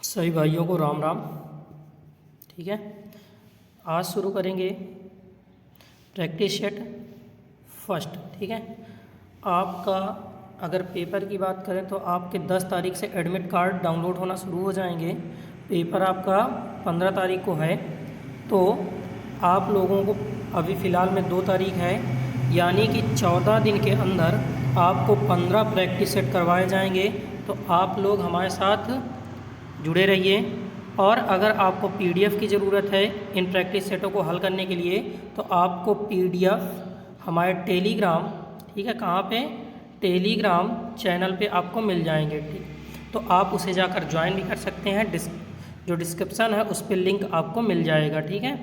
सभी भाइयों को राम राम। ठीक है, आज शुरू करेंगे प्रैक्टिस सेट फर्स्ट। ठीक है, आपका अगर पेपर की बात करें तो आपके 10 तारीख से एडमिट कार्ड डाउनलोड होना शुरू हो जाएंगे। पेपर आपका 15 तारीख को है, तो आप लोगों को अभी फ़िलहाल में 2 तारीख है, यानी कि 14 दिन के अंदर आपको 15 प्रैक्टिस सेट करवाए जाएंगे। तो आप लोग हमारे साथ जुड़े रहिए। और अगर आपको पीडीएफ की ज़रूरत है इन प्रैक्टिस सेटों को हल करने के लिए, तो आपको पीडीएफ हमारे टेलीग्राम, ठीक है, कहाँ पे, टेलीग्राम चैनल पे आपको मिल जाएंगे। ठीक, तो आप उसे जाकर ज्वाइन भी कर सकते हैं। जो डिस्क्रिप्शन है उस पर लिंक आपको मिल जाएगा। ठीक है,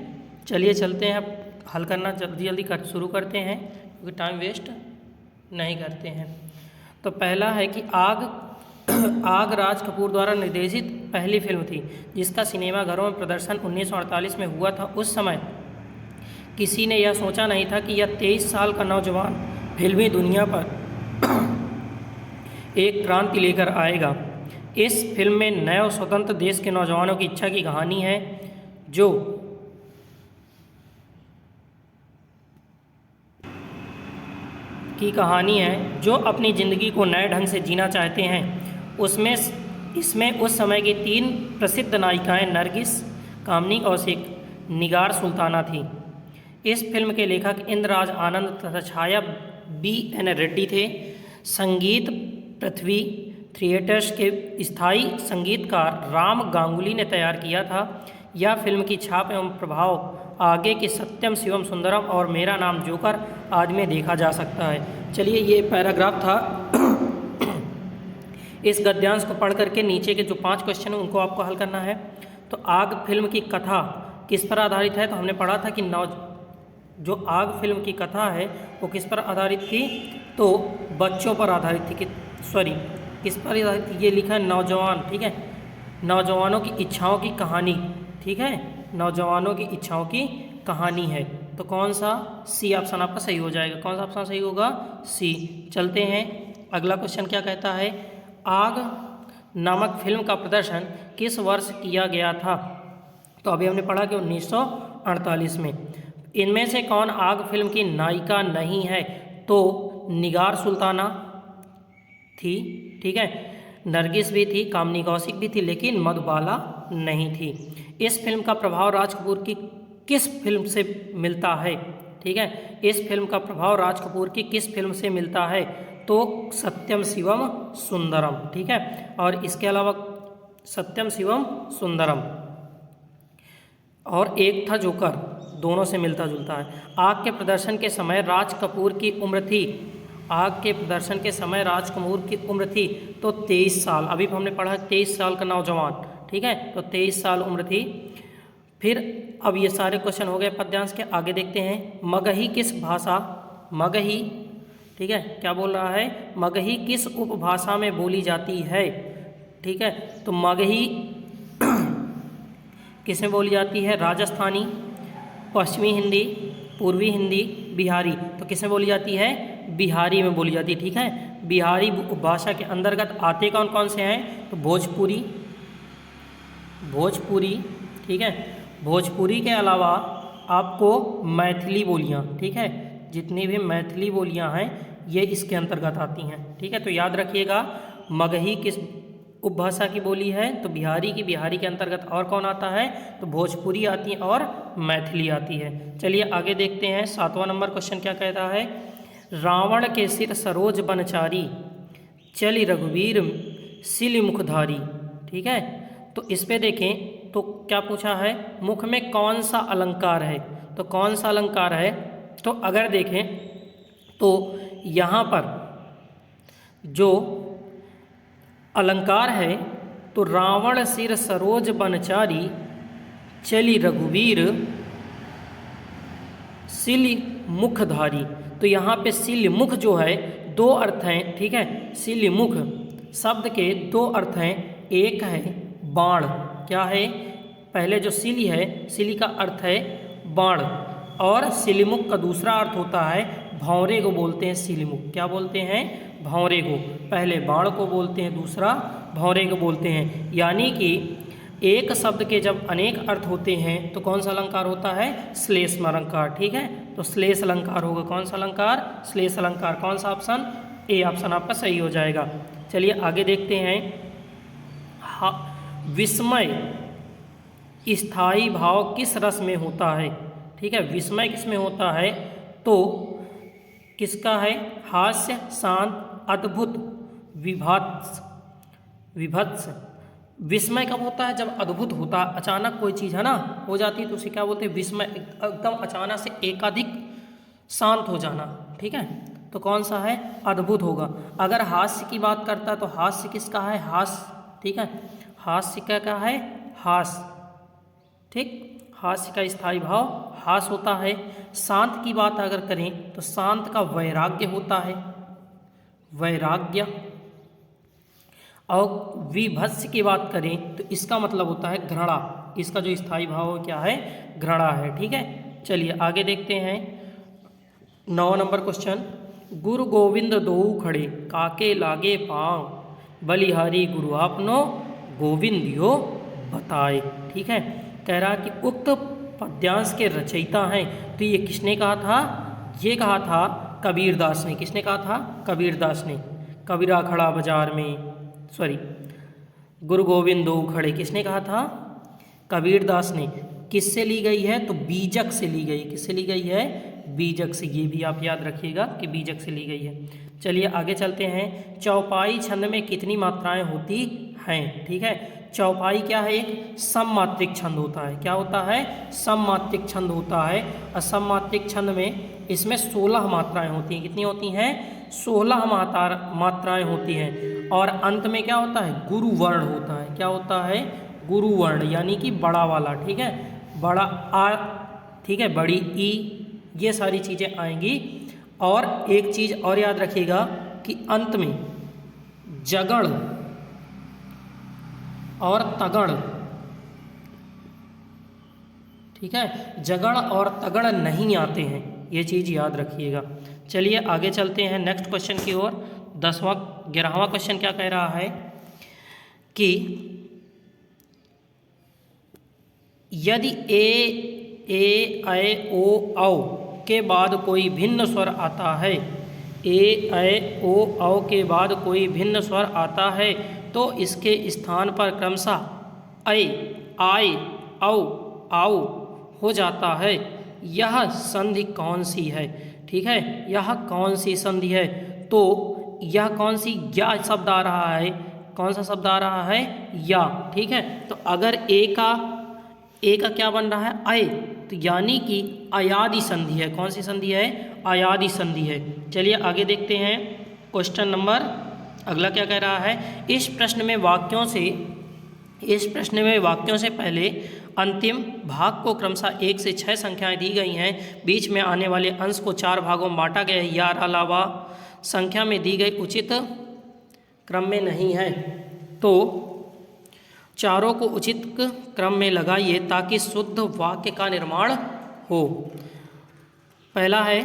चलिए चलते हैं, अब हल करना जल्दी जल्दी शुरू करते हैं, क्योंकि टाइम वेस्ट नहीं करते हैं। तो पहला है कि आग राज कपूर द्वारा निर्देशित पहली फिल्म थी जिसका सिनेमाघरों में प्रदर्शन 1948 में हुआ था। उस समय किसी ने यह सोचा नहीं था कि यह 23 साल का नौजवान फिल्मी दुनिया पर एक क्रांति लेकर आएगा। इस फिल्म में नए और स्वतंत्र देश के नौजवानों की इच्छा की कहानी है, जो अपनी ज़िंदगी को नए ढंग से जीना चाहते हैं। इसमें उस समय की 3 प्रसिद्ध नायिकाएं नरगिस, कामनी कौशिक, निगार सुल्ताना थीं। इस फिल्म के लेखक इंद्रराज आनंद तथा छाया B.N. रेड्डी थे। संगीत पृथ्वी थिएटर्स के स्थायी संगीतकार राम गांगुली ने तैयार किया था। यह फिल्म की छाप एवं प्रभाव आगे के सत्यम शिवम सुंदरम और मेरा नाम जोकर आज में देखा जा सकता है। चलिए, ये पैराग्राफ था। इस गद्यांश को पढ़ करके नीचे के जो 5 क्वेश्चन हैं उनको आपको हल करना है। तो आग फिल्म की कथा किस पर आधारित है? तो हमने पढ़ा था कि जो आग फिल्म की कथा है वो किस पर आधारित थी? तो बच्चों पर आधारित थी। किस पर आधारित थी? ये लिखा है नौजवान। ठीक है, नौजवानों की इच्छाओं की कहानी। ठीक है, नौजवानों की इच्छाओं की कहानी है। तो कौन सा? सी ऑप्शन आपका सही हो जाएगा। कौन सा ऑप्शन सही होगा? सी। चलते हैं, अगला क्वेश्चन क्या कहता है? आग नामक फिल्म का प्रदर्शन किस वर्ष किया गया था? तो अभी हमने पढ़ा कि 1948 में। इनमें से कौन आग फिल्म की नायिका नहीं है? तो निगार सुल्ताना थी, ठीक है, नरगिस भी थी, कामनी कौशिक भी थी, लेकिन मधुबाला नहीं थी। इस फिल्म का प्रभाव राज कपूर की किस फिल्म से मिलता है? ठीक है, इस फिल्म का प्रभाव राज कपूर की किस फिल्म से मिलता है? तो सत्यम शिवम सुंदरम। ठीक है, और इसके अलावा सत्यम शिवम सुंदरम और एक था जोकर, दोनों से मिलता जुलता है। आग के प्रदर्शन के समय राज कपूर की उम्र थी। आग के प्रदर्शन के समय राज कपूर की उम्र थी तो 23 साल। अभी हमने पढ़ा 23 साल का नौजवान। ठीक है, तो 23 साल उम्र थी। फिर अब ये सारे क्वेश्चन हो गए पद्यांश के। आगे देखते हैं, मगही किस भाषा, मगही, ठीक है, क्या बोल रहा है? मगही किस उपभाषा में बोली जाती है? ठीक है, तो मगही किस में बोली जाती है? राजस्थानी, पश्चिमी हिंदी, पूर्वी हिंदी, बिहारी। तो किस में बोली जाती है? बिहारी में बोली जाती है। ठीक है, बिहारी भाषा के अंतर्गत आते कौन कौन से हैं? तो भोजपुरी, ठीक है, भोजपुरी के अलावा आपको मैथिली बोलियाँ, ठीक है, जितनी भी मैथिली बोलियाँ हैं ये इसके अंतर्गत आती हैं। ठीक है, तो याद रखिएगा, मगही किस उपभाषा की बोली है? तो बिहारी की। बिहारी के अंतर्गत और कौन आता है? तो भोजपुरी आती है और मैथिली आती है। चलिए आगे देखते हैं, 7वां नंबर क्वेश्चन क्या कहता है? रावण के सिर सरोज बनचारी, चली रघुवीर सिल मुखधारी। ठीक है, तो इस पे देखें तो क्या पूछा है? मुख में कौन सा अलंकार है? तो कौन सा अलंकार है? तो अगर देखें तो यहाँ पर जो अलंकार है, तो रावण सिर सरोज बनचारी, चली रघुवीर सिल मुखधारी। तो यहाँ पे सिल मुख जो है 2 अर्थ हैं। ठीक है, सिल मुख शब्द के 2 अर्थ हैं। एक है बाण, क्या है? पहले जो सिली है, सिली का अर्थ है बाण, और सिलमुख का दूसरा अर्थ होता है भौरे को बोलते हैं सिलमुख। क्या बोलते हैं? भौरे को। पहले बाण को बोलते हैं, दूसरा भौरे को बोलते हैं। यानी कि एक शब्द के जब अनेक अर्थ होते हैं तो कौन सा अलंकार होता है? श्लेष अलंकार। ठीक है, तो श्लेष अलंकार होगा। कौन सा अलंकार? श्लेष अलंकार। कौन सा ऑप्शन? ए ऑप्शन आपका सही हो जाएगा। चलिए आगे देखते हैं। विस्मय स्थायी भाव किस रस में होता है? ठीक है, विस्मय किस में होता है? तो किसका है? हास्य, शांत, अद्भुत, विभत्स। विभत्स विस्मय कब होता है? जब अद्भुत होता है, अचानक कोई चीज़ है ना हो जाती है तो उसे क्या बोलते हैं? विस्मय। एकदम अचानक से एकाधिक शांत हो जाना। ठीक है, तो कौन सा है? अद्भुत होगा। अगर हास्य की बात करता है तो हास्य किसका है? हास्य। ठीक है, हास्य का क्या है? हास्य। ठीक, हास्य का स्थायी भाव हास होता है। शांत की बात अगर करें तो शांत का वैराग्य होता है, वैराग्य। और विभत्स की बात करें तो इसका मतलब होता है घृणा। इसका जो स्थायी भाव क्या है? घृणा है। ठीक है, चलिए आगे देखते हैं। 9 नंबर क्वेश्चन। गुरु गोविंद दोऊ खड़े, काके लागे पाँव, बलिहारी गुरु आपनो, गोविंद यो बताए। ठीक है, कह रहा कि उक्त पद्यांश के रचयिता हैं तो ये किसने कहा था? ये कहा था कबीरदास ने। किसने कहा था? कबीरदास ने। कबीरा खड़ा बाजार में, सॉरी, गुरु गोविंद दो खड़े किसने कहा था? कबीरदास ने। किससे ली गई है? तो बीजक से ली गई। किससे ली गई है? बीजक से। ये भी आप याद रखिएगा कि बीजक से ली गई है। चलिए आगे चलते हैं। चौपाई छंद में कितनी मात्राएं होती हैं? ठीक है, चौपाई क्या है? एक सममात्रिक छंद होता है। क्या होता है? सममात्रिक छंद होता है। और सममात्रिक छंद में इसमें 16 मात्राएं होती हैं। कितनी होती हैं? 16 मात्राएं होती हैं। और अंत में क्या होता है? गुरु वर्ण होता है। क्या होता है? गुरु वर्ण, यानी कि बड़ा वाला। ठीक है, बड़ा आ, ठीक है, बड़ी ई, ये सारी चीज़ें आएंगी। और एक चीज़ और याद रखिएगा कि अंत में जगड़ और तगड़, ठीक है, जगड़ और तगड़ नहीं आते हैं, ये चीज़ याद रखिएगा। चलिए आगे चलते हैं नेक्स्ट क्वेश्चन की ओर। 11वां क्वेश्चन क्या कह रहा है कि यदि ए ऐ ओ औ के बाद कोई भिन्न स्वर आता है, ए ऐ ओ औ के बाद कोई भिन्न स्वर आता है तो इसके स्थान पर क्रमशः ऐ, आय, औ, आओ हो जाता है। यह संधि कौन सी है? ठीक है, यह कौन सी संधि है? तो यह कौन सी या शब्द आ रहा है? कौन सा शब्द आ रहा है? या। ठीक है, तो अगर ए का क्या बन रहा है? अय, तो यानी कि अयादि संधि है। कौन सी संधि है? अयादि संधि है। चलिए आगे देखते हैं। क्वेश्चन नंबर अगला क्या कह रहा है? इस प्रश्न में वाक्यों से पहले अंतिम भाग को क्रमशः 1 से 6 संख्याएं दी गई हैं। बीच में आने वाले अंश को 4 भागों में बांटा गया है। यार अलावा संख्या में दी गई उचित क्रम में नहीं है, तो चारों को उचित क्रम में लगाइए ताकि शुद्ध वाक्य का निर्माण हो। पहला है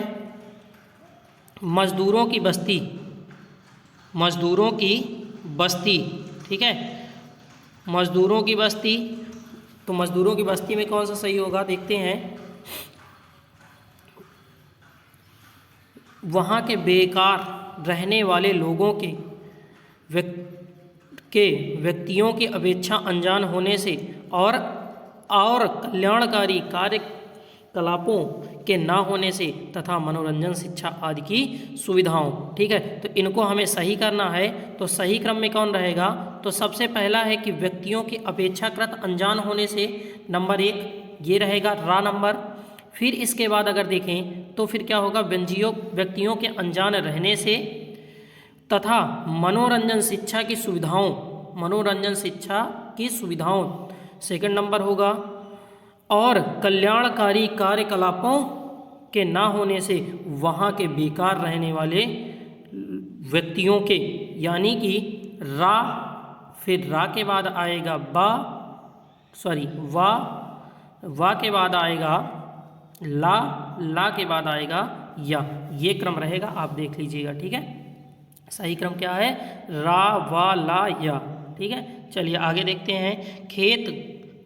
मजदूरों की बस्ती। मजदूरों की बस्ती, ठीक है, मजदूरों की बस्ती। तो मजदूरों की बस्ती में कौन सा सही होगा? देखते हैं। वहाँ के बेकार रहने वाले लोगों के व्यक्तियों की अपेक्षा अनजान होने से और कल्याणकारी कार्यकलापों के ना होने से तथा मनोरंजन, शिक्षा आदि की सुविधाओं। ठीक है, तो इनको हमें सही करना है। तो सही क्रम में कौन रहेगा? तो सबसे पहला है कि व्यक्तियों की अपेक्षाकृत अनजान होने से, नंबर 1 ये रहेगा रा नंबर। फिर इसके बाद अगर देखें तो फिर क्या होगा? व्यक्तियों के अनजान रहने से तथा मनोरंजन शिक्षा की सुविधाओं, सेकंड नंबर होगा। और कल्याणकारी कार्यकलापों के ना होने से वहाँ के बेकार रहने वाले व्यक्तियों के, यानी कि रा, फिर रा के बाद आएगा वा के बाद आएगा ला के बाद आएगा या। ये क्रम रहेगा, आप देख लीजिएगा। ठीक है, सही क्रम क्या है? रा, वा, ला, या। ठीक है। चलिए आगे देखते हैं। खेत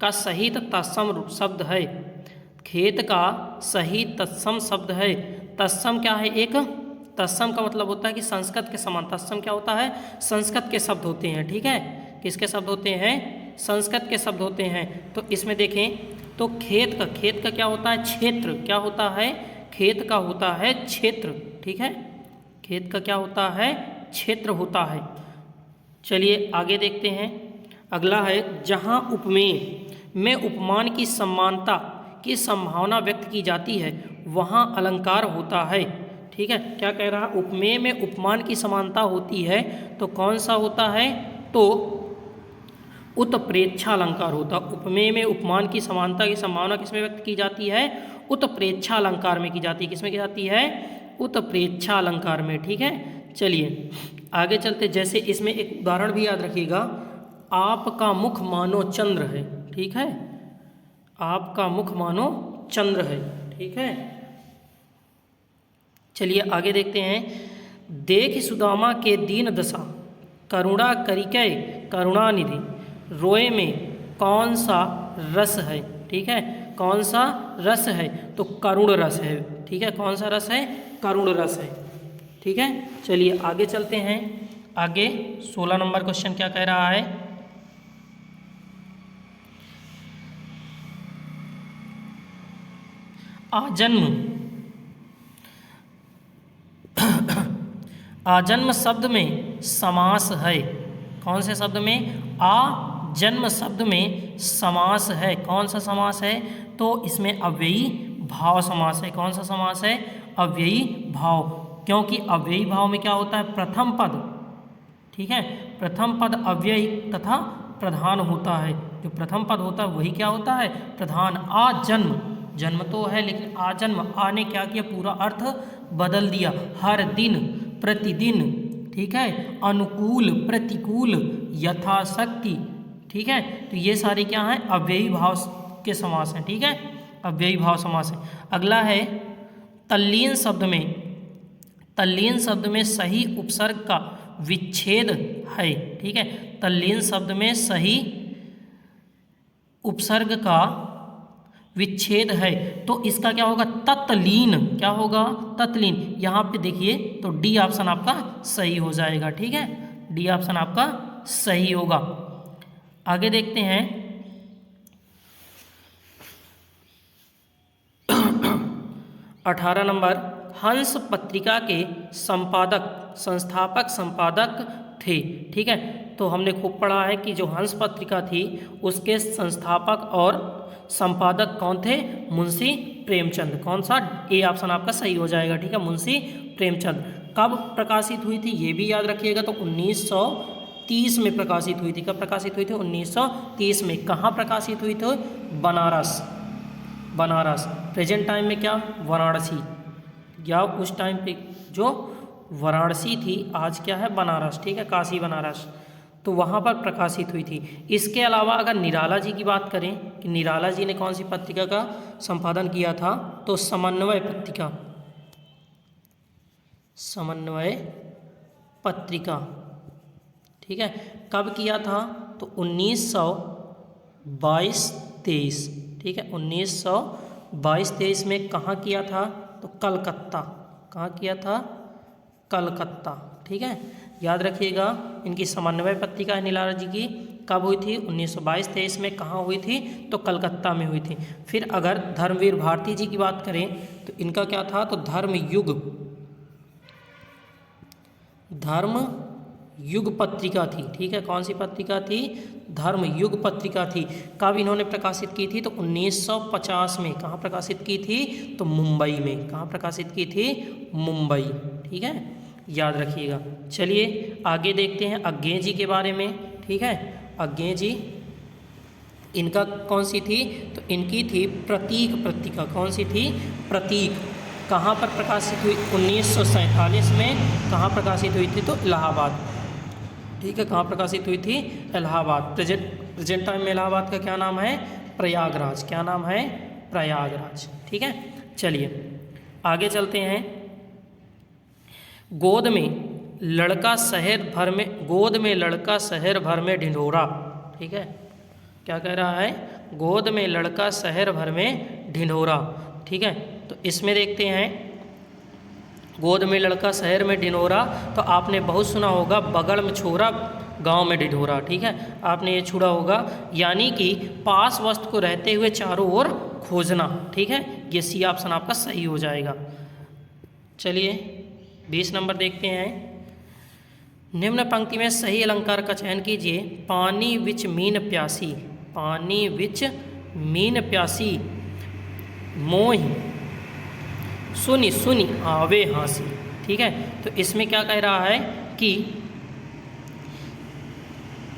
का सही तत्सम शब्द है। खेत का सही तत्सम शब्द है। तत्सम क्या है? एक तत्सम का मतलब होता है कि संस्कृत के समान। तत्सम क्या होता है? संस्कृत के शब्द होते हैं, ठीक है। किसके शब्द होते हैं? संस्कृत के शब्द होते हैं। तो इसमें देखें तो खेत का क्या होता है? क्षेत्र। क्या होता है? खेत का होता है क्षेत्र, ठीक है। खेत का क्या होता है? क्षेत्र होता है। चलिए आगे देखते हैं। अगला है, जहाँ उपमेय में उपमान की समानता की संभावना व्यक्त की जाती है वहाँ अलंकार होता है, ठीक है। क्या कह रहा है? उपमेय में उपमान की समानता होती है तो कौन सा होता है? तो उत्प्रेक्षा अलंकार होता। उपमेय में उपमान की समानता की संभावना किसमें व्यक्त की जाती है? उत्प्रेक्षा अलंकार में की जाती है। किसमें की जाती है? उत्प्रेक्षा अलंकार में, ठीक है। चलिए आगे चलते। जैसे इसमें एक उदाहरण भी याद रखिएगा, आपका मुख मानो चंद्र है, ठीक है। आपका मुख मानो चंद्र है, ठीक है। चलिए आगे देखते हैं। देख सुदामा के दीन दशा करुणा करिकै करुणानिधि रोए में कौन सा रस है, ठीक है। कौन सा रस है? तो करुण रस है, ठीक है। कौन सा रस है? करुण रस है, ठीक है। चलिए आगे चलते हैं। आगे 16 नंबर क्वेश्चन क्या कह रहा है? आजन्म आजन्म शब्द में समास है। कौन से शब्द में? आजन्म शब्द में समास है। कौन सा समास है? तो इसमें अव्ययी भाव समास है। कौन सा समास है? अव्ययी भाव। क्योंकि अव्ययी भाव में क्या होता है? प्रथम पद, ठीक है। प्रथम पद अव्ययी तथा प्रधान होता है। जो प्रथम पद होता है वही क्या होता है? प्रधान। आजन्म, जन्म तो है लेकिन आजन्म, आ ने क्या किया? पूरा अर्थ बदल दिया। हर दिन, प्रतिदिन, ठीक है। अनुकूल, प्रतिकूल, यथाशक्ति, ठीक है। तो ये सारे क्या हैं? अव्ययी भाव के समास हैं, ठीक है। अव्ययी भाव समास है। अगला है तल्लीन शब्द में। तल्लीन शब्द में सही उपसर्ग का विच्छेद है, ठीक है। तल्लीन शब्द में सही उपसर्ग का विच्छेद है तो इसका क्या होगा? तत्लीन। क्या होगा? तत्लीन। यहाँ पे देखिए तो डी ऑप्शन आपका सही हो जाएगा, ठीक है। डी ऑप्शन आपका सही होगा। आगे देखते हैं। 18 नंबर, हंस पत्रिका के संपादक, संस्थापक संपादक थे, ठीक है। तो हमने खूब पढ़ा है कि जो हंस पत्रिका थी उसके संस्थापक और संपादक कौन थे? मुंशी प्रेमचंद। कौन सा? ए ऑप्शन आपका सही हो जाएगा, ठीक है। मुंशी प्रेमचंद। कब प्रकाशित हुई थी ये भी याद रखिएगा, तो 1930 में प्रकाशित हुई थी। कब प्रकाशित हुई थी? 1930 में। कहाँ प्रकाशित हुई थी? बनारस। बनारस। प्रेजेंट टाइम में क्या? वाराणसी। या उस टाइम पे जो वाराणसी थी आज क्या है? बनारस, ठीक है। काशी बनारस, तो वहाँ पर प्रकाशित हुई थी। इसके अलावा अगर निराला जी की बात करें कि निराला जी ने कौन सी पत्रिका का संपादन किया था, तो समन्वय पत्रिका। समन्वय पत्रिका, ठीक है। कब किया था? तो 1922-23, ठीक है। 1922-23 में। कहाँ किया था? तो कलकत्ता। कहाँ किया था? कलकत्ता, ठीक है। याद रखिएगा इनकी समन्वय पत्रिका है निराला जी की, कब हुई थी? 1922-23 में। कहाँ हुई थी? तो कलकत्ता में हुई थी। फिर अगर धर्मवीर भारती जी की बात करें तो इनका क्या था? तो धर्म युग पत्रिका थी, ठीक है। कौन सी पत्रिका थी? धर्म युग पत्रिका थी। कब इन्होंने प्रकाशित की थी? तो 1950 में। कहाँ प्रकाशित की थी? तो मुंबई में। कहाँ प्रकाशित की थी? मुंबई, ठीक है। याद रखिएगा। चलिए आगे देखते हैं अज्ञेय जी के बारे में, ठीक है। अज्ञेय जी, इनका कौन सी थी? तो इनकी थी प्रतीक पत्रिका। कौन सी थी? प्रतीक। कहाँ पर प्रकाशित हुई? 1947 में। कहाँ प्रकाशित हुई थी? तो इलाहाबाद, ठीक है। कहाँ प्रकाशित हुई थी? इलाहाबाद। प्रेजेंट टाइम में इलाहाबाद का क्या नाम है? प्रयागराज। क्या नाम है? प्रयागराज, ठीक है। चलिए आगे चलते हैं। गोद में लड़का शहर भर में, गोद में लड़का शहर भर में ढिंढोरा। ठीक है, क्या कह रहा है? गोद में लड़का शहर भर में ढिंढोरा। ठीक है, तो इसमें देखते हैं, गोद में लड़का शहर में ढिंढोरा, तो आपने बहुत सुना होगा बगल में छोरा गांव में ढिढोरा। ठीक है, आपने ये छुड़ा होगा, यानी कि पास वस्तु को रहते हुए चारों ओर खोजना। ठीक है, ये सी ऑप्शन आपका सही हो जाएगा। चलिए 20 नंबर देखते हैं। निम्न पंक्ति में सही अलंकार का चयन कीजिए। पानी विच मीन प्यासी, पानी विच मीन प्यासी, मोहि सुनी सुनी आवे हाँसी। ठीक है, तो इसमें क्या कह रहा है कि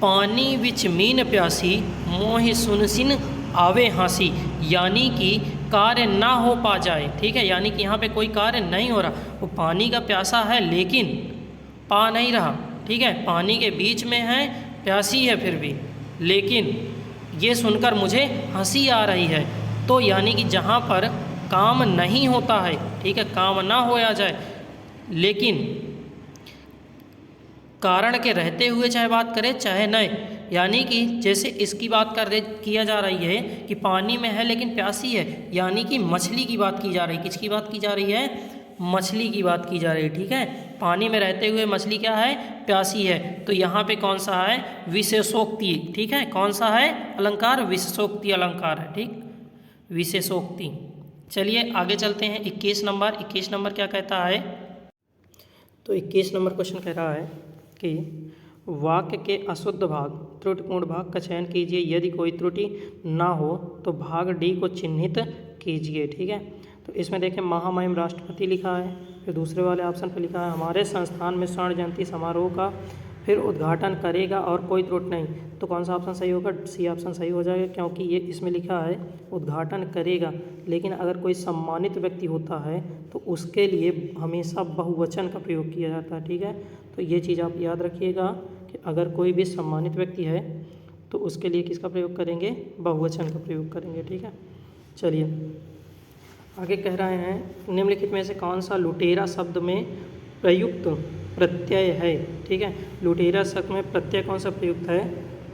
पानी विच मीन प्यासी, मोहि सुन सिन आवे हाँसी, यानी कि कार्य ना हो पा जाए। ठीक है, यानी कि यहाँ पे कोई कार्य नहीं हो रहा, वो पानी का प्यासा है लेकिन पा नहीं रहा। ठीक है, पानी के बीच में है, प्यासी है फिर भी, लेकिन ये सुनकर मुझे हंसी आ रही है। तो यानी कि जहाँ पर काम नहीं होता है, ठीक है, काम ना होया जाए, लेकिन कारण के रहते हुए चाहे बात करें चाहे नहीं, यानी कि जैसे इसकी बात किया जा रही है कि पानी में है लेकिन प्यासी है, यानी कि मछली की बात की जा रही है। किसकी बात की जा रही है? मछली की बात की जा रही है। ठीक है, पानी में रहते हुए मछली क्या है? प्यासी है। तो यहाँ पे कौन सा है? विशेषोक्ति। ठीक है, कौन सा है अलंकार? विशेषोक्ति अलंकार है। ठीक, विशेषोक्ति। चलिए आगे चलते हैं। 21 नंबर, 21 नंबर क्या कहता है? तो 21 नंबर क्वेश्चन कह रहा है कि वाक्य के अशुद्ध भाग, त्रुटिपूर्ण भाग का चयन कीजिए। यदि कोई त्रुटि ना हो तो भाग डी को चिन्हित कीजिए। ठीक है, तो इसमें देखें महामहिम राष्ट्रपति लिखा है, फिर दूसरे वाले ऑप्शन पर लिखा है हमारे संस्थान में स्वर्ण जयंती समारोह का फिर उद्घाटन करेगा और कोई त्रुटि नहीं। तो कौन सा ऑप्शन सही होगा? सी ऑप्शन सही हो जाएगा, क्योंकि ये इसमें लिखा है उद्घाटन करेगा, लेकिन अगर कोई सम्मानित व्यक्ति होता है तो उसके लिए हमेशा बहुवचन का प्रयोग किया जाता है। ठीक है, तो ये चीज़ आप याद रखिएगा कि अगर कोई भी सम्मानित व्यक्ति है तो उसके लिए किसका प्रयोग करेंगे? बहुवचन का प्रयोग करेंगे। ठीक है, चलिए आगे कह रहे हैं निम्नलिखित में से कौन सा लुटेरा शब्द में प्रयुक्त प्रत्यय है? ठीक है, लुटेरा शब्द में प्रत्यय कौन सा प्रयुक्त है?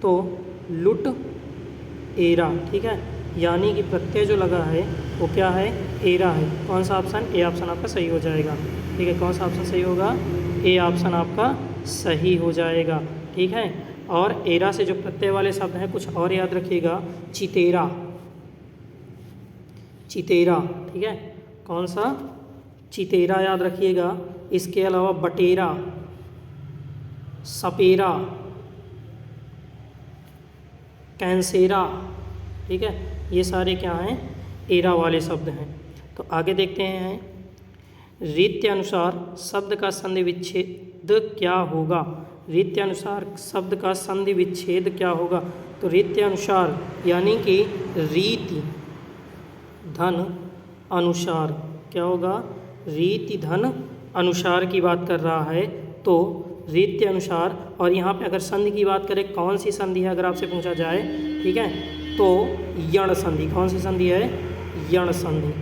तो लुट एरा। ठीक है, यानी कि प्रत्यय जो लगा है वो क्या है? एरा है। कौन सा ऑप्शन? ए ऑप्शन आपका सही हो जाएगा। ठीक है, कौन सा ऑप्शन सही होगा? ए ऑप्शन आपका सही हो जाएगा। ठीक है, और एरा से जो प्रत्यय वाले शब्द हैं कुछ और याद रखिएगा, चितेरा, चितेरा। ठीक है, कौन सा? चितेरा याद रखिएगा। इसके अलावा बटेरा, सपेरा, कैंसेरा। ठीक है, ये सारे क्या हैं? एरा वाले शब्द हैं। तो आगे देखते हैं, रीत्यानुसार शब्द का संधि विच्छेद क्या होगा? रीत्यानुसार शब्द का संधि विच्छेद क्या होगा? तो रीत्यानुसार यानी कि रीति धन अनुसार, क्या होगा? रीति धन अनुसार की बात कर रहा है, तो रीति अनुसार। और यहाँ पे अगर संधि की बात करें, कौन सी संधि है अगर आपसे पूछा जाए, ठीक है, तो यण संधि। कौन सी संधि है? यण संधि।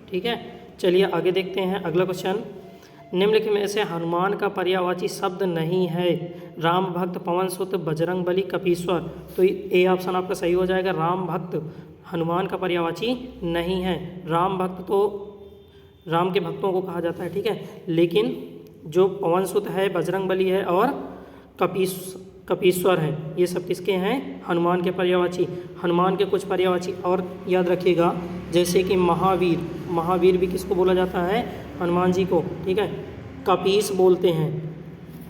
ठीक है, चलिए आगे देखते हैं अगला क्वेश्चन। निम्नलिखित में से हनुमान का पर्यायवाची शब्द नहीं है? राम भक्त, पवन सुत, बजरंग बली, कपीश्वर। तो ए ऑप्शन आपका सही हो जाएगा। राम भक्त हनुमान का पर्यायवाची नहीं है। राम भक्त तो राम के भक्तों को कहा जाता है। ठीक है, लेकिन जो पवन सुत है, बजरंग बली है और कपीश्वर है, ये सब किसके हैं? हनुमान के पर्यायवाची। हनुमान के कुछ पर्यायवाची और याद रखिएगा, जैसे कि महावीर। महावीर भी किसको बोला जाता है? हनुमान जी को। ठीक है, कपीस बोलते हैं।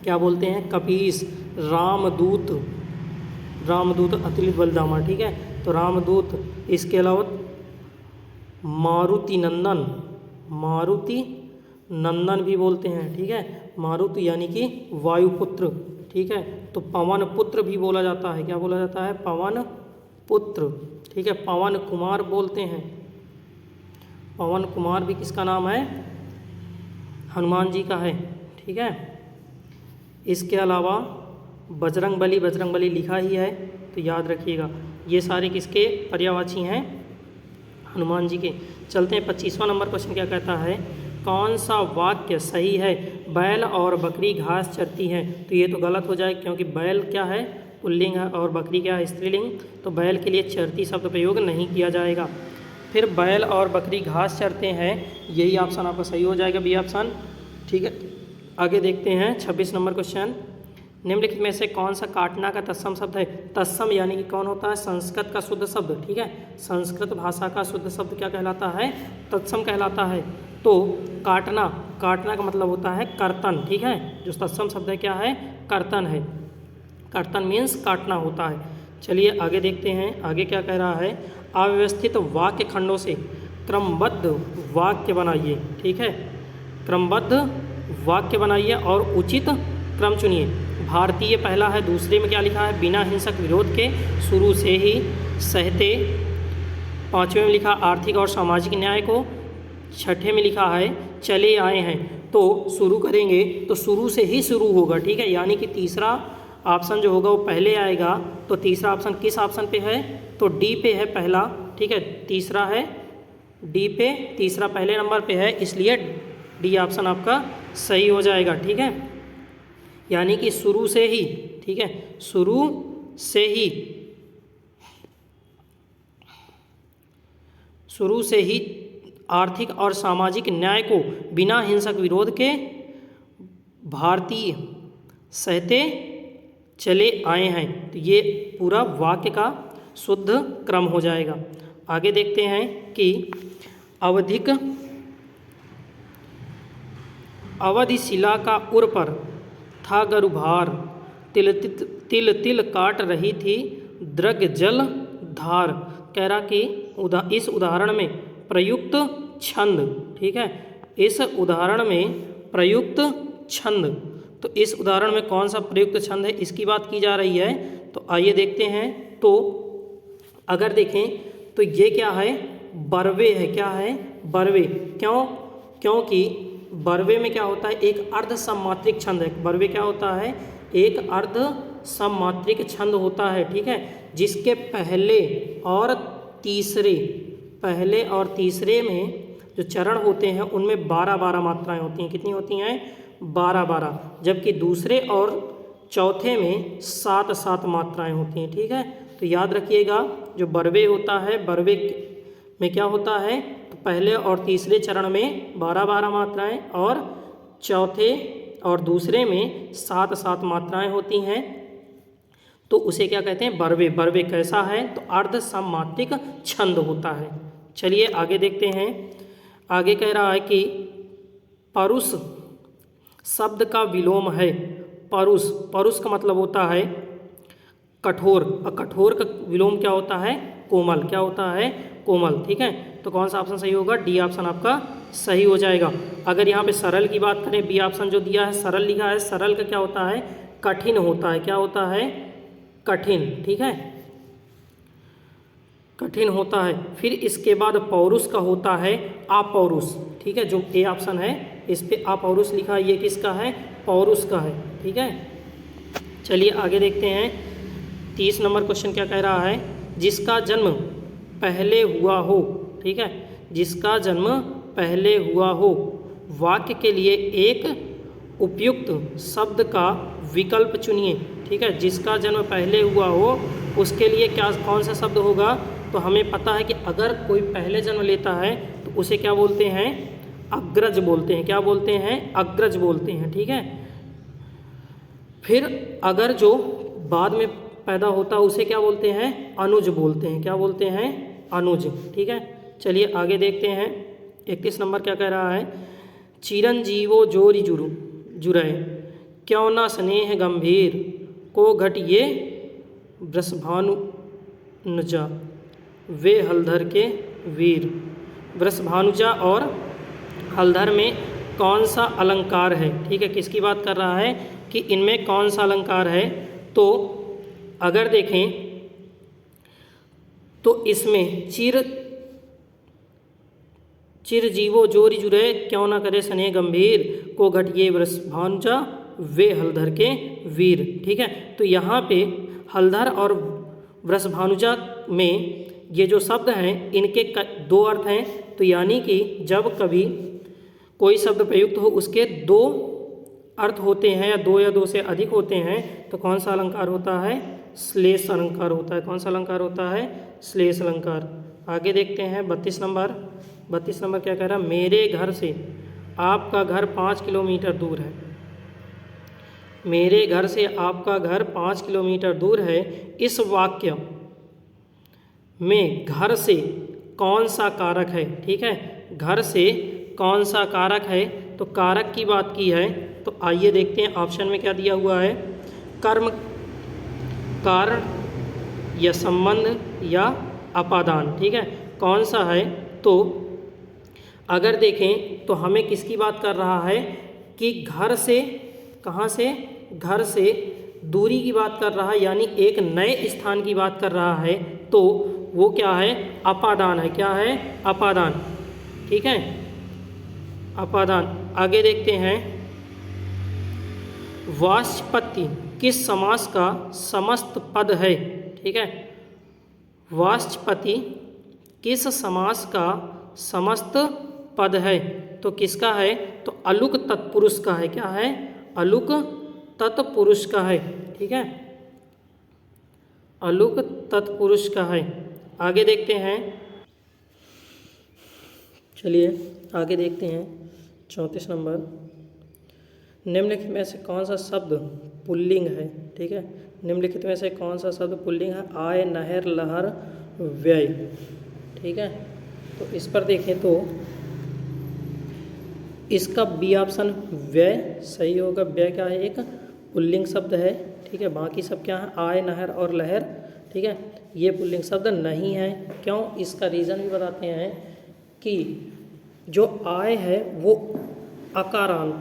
क्या बोलते हैं? कपीस। रामदूत, रामदूत अतुलित बलधामा। ठीक है, तो रामदूत। इसके अलावा मारुति नंदन, मारुति नंदन भी बोलते हैं। ठीक है, मारुति यानी कि वायुपुत्र। ठीक है, तो पवन पुत्र भी बोला जाता है। क्या बोला जाता है? पवन पुत्र। ठीक है, पवन कुमार बोलते हैं। पवन कुमार भी किसका नाम है? हनुमान जी का है। ठीक है, इसके अलावा बजरंग बली, बजरंग बली लिखा ही है तो याद रखिएगा। ये सारे किसके पर्यायवाची हैं? हनुमान जी के। चलते हैं 25वां नंबर क्वेश्चन क्या कहता है? कौन सा वाक्य सही है? बैल और बकरी घास चरती हैं। तो ये तो गलत हो जाए, क्योंकि बैल क्या है? पुल्लिंग है और बकरी क्या है? स्त्रीलिंग। तो बैल के लिए चरती शब्द प्रयोग नहीं किया जाएगा। फिर बैल और बकरी घास चरते हैं, यही ऑप्शन आपका सही हो जाएगा, बी ऑप्शन। ठीक है, आगे देखते हैं 26 नंबर क्वेश्चन। निम्नलिखित में से कौन सा काटना का तत्सम शब्द है? तत्सम यानी कि कौन होता है? संस्कृत का शुद्ध शब्द। ठीक है, संस्कृत भाषा का शुद्ध शब्द क्या कहलाता है? तत्सम कहलाता है। तो काटना, काटना का मतलब होता है कर्तन। ठीक है, जो तत्सम शब्द है क्या है? कर्तन है। कर्तन मीन्स काटना होता है। चलिए आगे देखते हैं, आगे क्या कह रहा है? अव्यवस्थित वाक्य खंडों से क्रमबद्ध वाक्य बनाइए। ठीक है, क्रमबद्ध वाक्य बनाइए और उचित क्रम चुनिए। भारतीय पहला है, दूसरे में क्या लिखा है? बिना हिंसक विरोध के शुरू से ही सहते। पाँचवें में लिखा आर्थिक और सामाजिक न्याय को। छठे में लिखा है चले आए हैं। तो शुरू करेंगे तो शुरू से ही शुरू होगा। ठीक है, यानी कि तीसरा ऑप्शन जो होगा वो पहले आएगा। तो तीसरा ऑप्शन किस ऑप्शन पे है? तो डी पे है पहला। ठीक है, तीसरा है डी पे, तीसरा पहले नंबर पे है, इसलिए डी ऑप्शन आपका सही हो जाएगा। ठीक है, यानी कि शुरू से ही। ठीक है, शुरू से ही, शुरू से ही आर्थिक और सामाजिक न्याय को बिना हिंसक विरोध के भारतीय सहते चले आए हैं। तो ये पूरा वाक्य का शुद्ध क्रम हो जाएगा। आगे देखते हैं कि अवधि शिला का उर पर था गरुभार, तिल तिल तिल काट रही थी द्रग जल धार। कह रहा कि इस उदाहरण में प्रयुक्त छंद। ठीक है, इस उदाहरण में प्रयुक्त छंद, तो इस उदाहरण में कौन सा प्रयुक्त छंद है, इसकी बात की जा रही है। तो आइए देखते हैं। तो अगर देखें तो ये क्या है? बरवे है। क्या है? बरवे। क्यों? क्योंकि बरवे में क्या होता है? एक अर्ध सममात्रिक छंद है। बरवे क्या होता है? एक अर्ध सममात्रिक छंद होता है। ठीक है, जिसके पहले और तीसरे में जो चरण होते हैं उनमें 12-12 मात्राएं होती हैं। कितनी होती हैं? 12-12। जबकि दूसरे और चौथे में 7-7 मात्राएं होती हैं। ठीक है, तो याद रखिएगा, जो बरवे होता है, बरवे में क्या होता है? तो पहले और तीसरे चरण में 12-12 मात्राएं और चौथे और दूसरे में 7-7 मात्राएं होती हैं। तो उसे क्या कहते हैं? बरवे। बरवे कैसा है? तो अर्ध सममात्रिक छंद होता है। चलिए आगे देखते हैं। आगे कह रहा है कि परुष शब्द का विलोम है। परुष, परुष का मतलब होता है कठोर, और कठोर का विलोम क्या होता है? कोमल। क्या होता है? कोमल। ठीक है, तो कौन सा ऑप्शन सही होगा? डी ऑप्शन आपका सही हो जाएगा। अगर यहाँ पे सरल की बात करें, बी ऑप्शन जो दिया है सरल लिखा है, सरल का क्या होता है? कठिन होता है। क्या होता है? कठिन। ठीक है, कठिन होता है। फिर इसके बाद पौरुष का होता है अपौरुष। ठीक है, जो ए ऑप्शन है इस पे अपौरुष लिखा है, ये किसका है? पौरुष का है। ठीक है, चलिए आगे देखते हैं। 30 नंबर क्वेश्चन क्या कह रहा है? जिसका जन्म पहले हुआ हो। ठीक है, जिसका जन्म पहले हुआ हो, वाक्य के लिए एक उपयुक्त शब्द का विकल्प चुनिए। ठीक है, जिसका जन्म पहले हुआ हो उसके लिए क्या, कौन सा शब्द होगा? तो हमें पता है कि अगर कोई पहले जन्म लेता है तो उसे क्या बोलते हैं? अग्रज बोलते हैं। क्या बोलते हैं? अग्रज बोलते हैं। ठीक है, फिर अगर जो बाद में पैदा होता है उसे क्या बोलते हैं? अनुज बोलते हैं। क्या बोलते हैं? अनुज। ठीक है, चलिए आगे देखते हैं। 31 नंबर क्या कह रहा है? चिरंजीवो जोरी जुरय, क्यों ना स्नेह गंभीर, को घटिए वृषभानुजा, वे हलधर के वीर। वृषभानुजा और हलधर में कौन सा अलंकार है? ठीक है, किसकी बात कर रहा है कि इनमें कौन सा अलंकार है? तो अगर देखें तो इसमें चिरजीवो जोरी जुरे, क्यों ना करे स्नेह गंभीर, को घटिए वृषभानुजा, वे हलधर के वीर। ठीक है, तो यहाँ पे हलधर और वृषभानुजा में ये जो शब्द हैं इनके दो अर्थ हैं। तो यानी कि जब कभी कोई शब्द प्रयुक्त हो उसके दो अर्थ होते हैं या दो से अधिक होते हैं तो कौन सा अलंकार होता है? श्लेष अलंकार होता है। कौन सा अलंकार होता है? श्लेष अलंकार। आगे देखते हैं 32 नंबर। 32 नंबर क्या कह रहा है? मेरे घर से आपका घर 5 किलोमीटर दूर है। मेरे घर से आपका घर 5 किलोमीटर दूर है। इस वाक्य में घर से कौन सा कारक है? ठीक है, घर से कौन सा कारक है? तो कारक की बात की है तो आइए देखते हैं ऑप्शन में क्या दिया हुआ है। कर्म, कारण या संबंध या अपादान। ठीक है, कौन सा है? तो अगर देखें तो हमें किसकी बात कर रहा है कि घर से, कहाँ से? घर से दूरी की बात कर रहा है, यानी एक नए स्थान की बात कर रहा है। तो वो क्या है? अपादान है। क्या है? अपादान। ठीक है, अपादान। आगे देखते हैं, वाचस्पति किस समास का समस्त पद है? ठीक है, वाचस्पति किस समास का समस्त पद है? तो किसका है? तो अलुक तत्पुरुष का है। क्या है? अलुक तत्पुरुष का है। ठीक है, अलुक तत्पुरुष का है। आगे देखते हैं, चलिए आगे देखते हैं 34 नंबर। निम्नलिखित में से कौन सा शब्द पुल्लिंग है? ठीक है, निम्नलिखित में से कौन सा शब्द पुल्लिंग है? आय, नहर, लहर, व्यय। ठीक है, तो इस पर देखें तो इसका बी ऑप्शन व्यय सही होगा। व्यय क्या है? एक पुल्लिंग शब्द है। ठीक है, बाकी सब क्या है? आय, नहर और लहर। ठीक है, ये पुल्लिंग शब्द नहीं है। क्यों? इसका रीज़न भी बताते हैं कि जो आय है वो अकारांत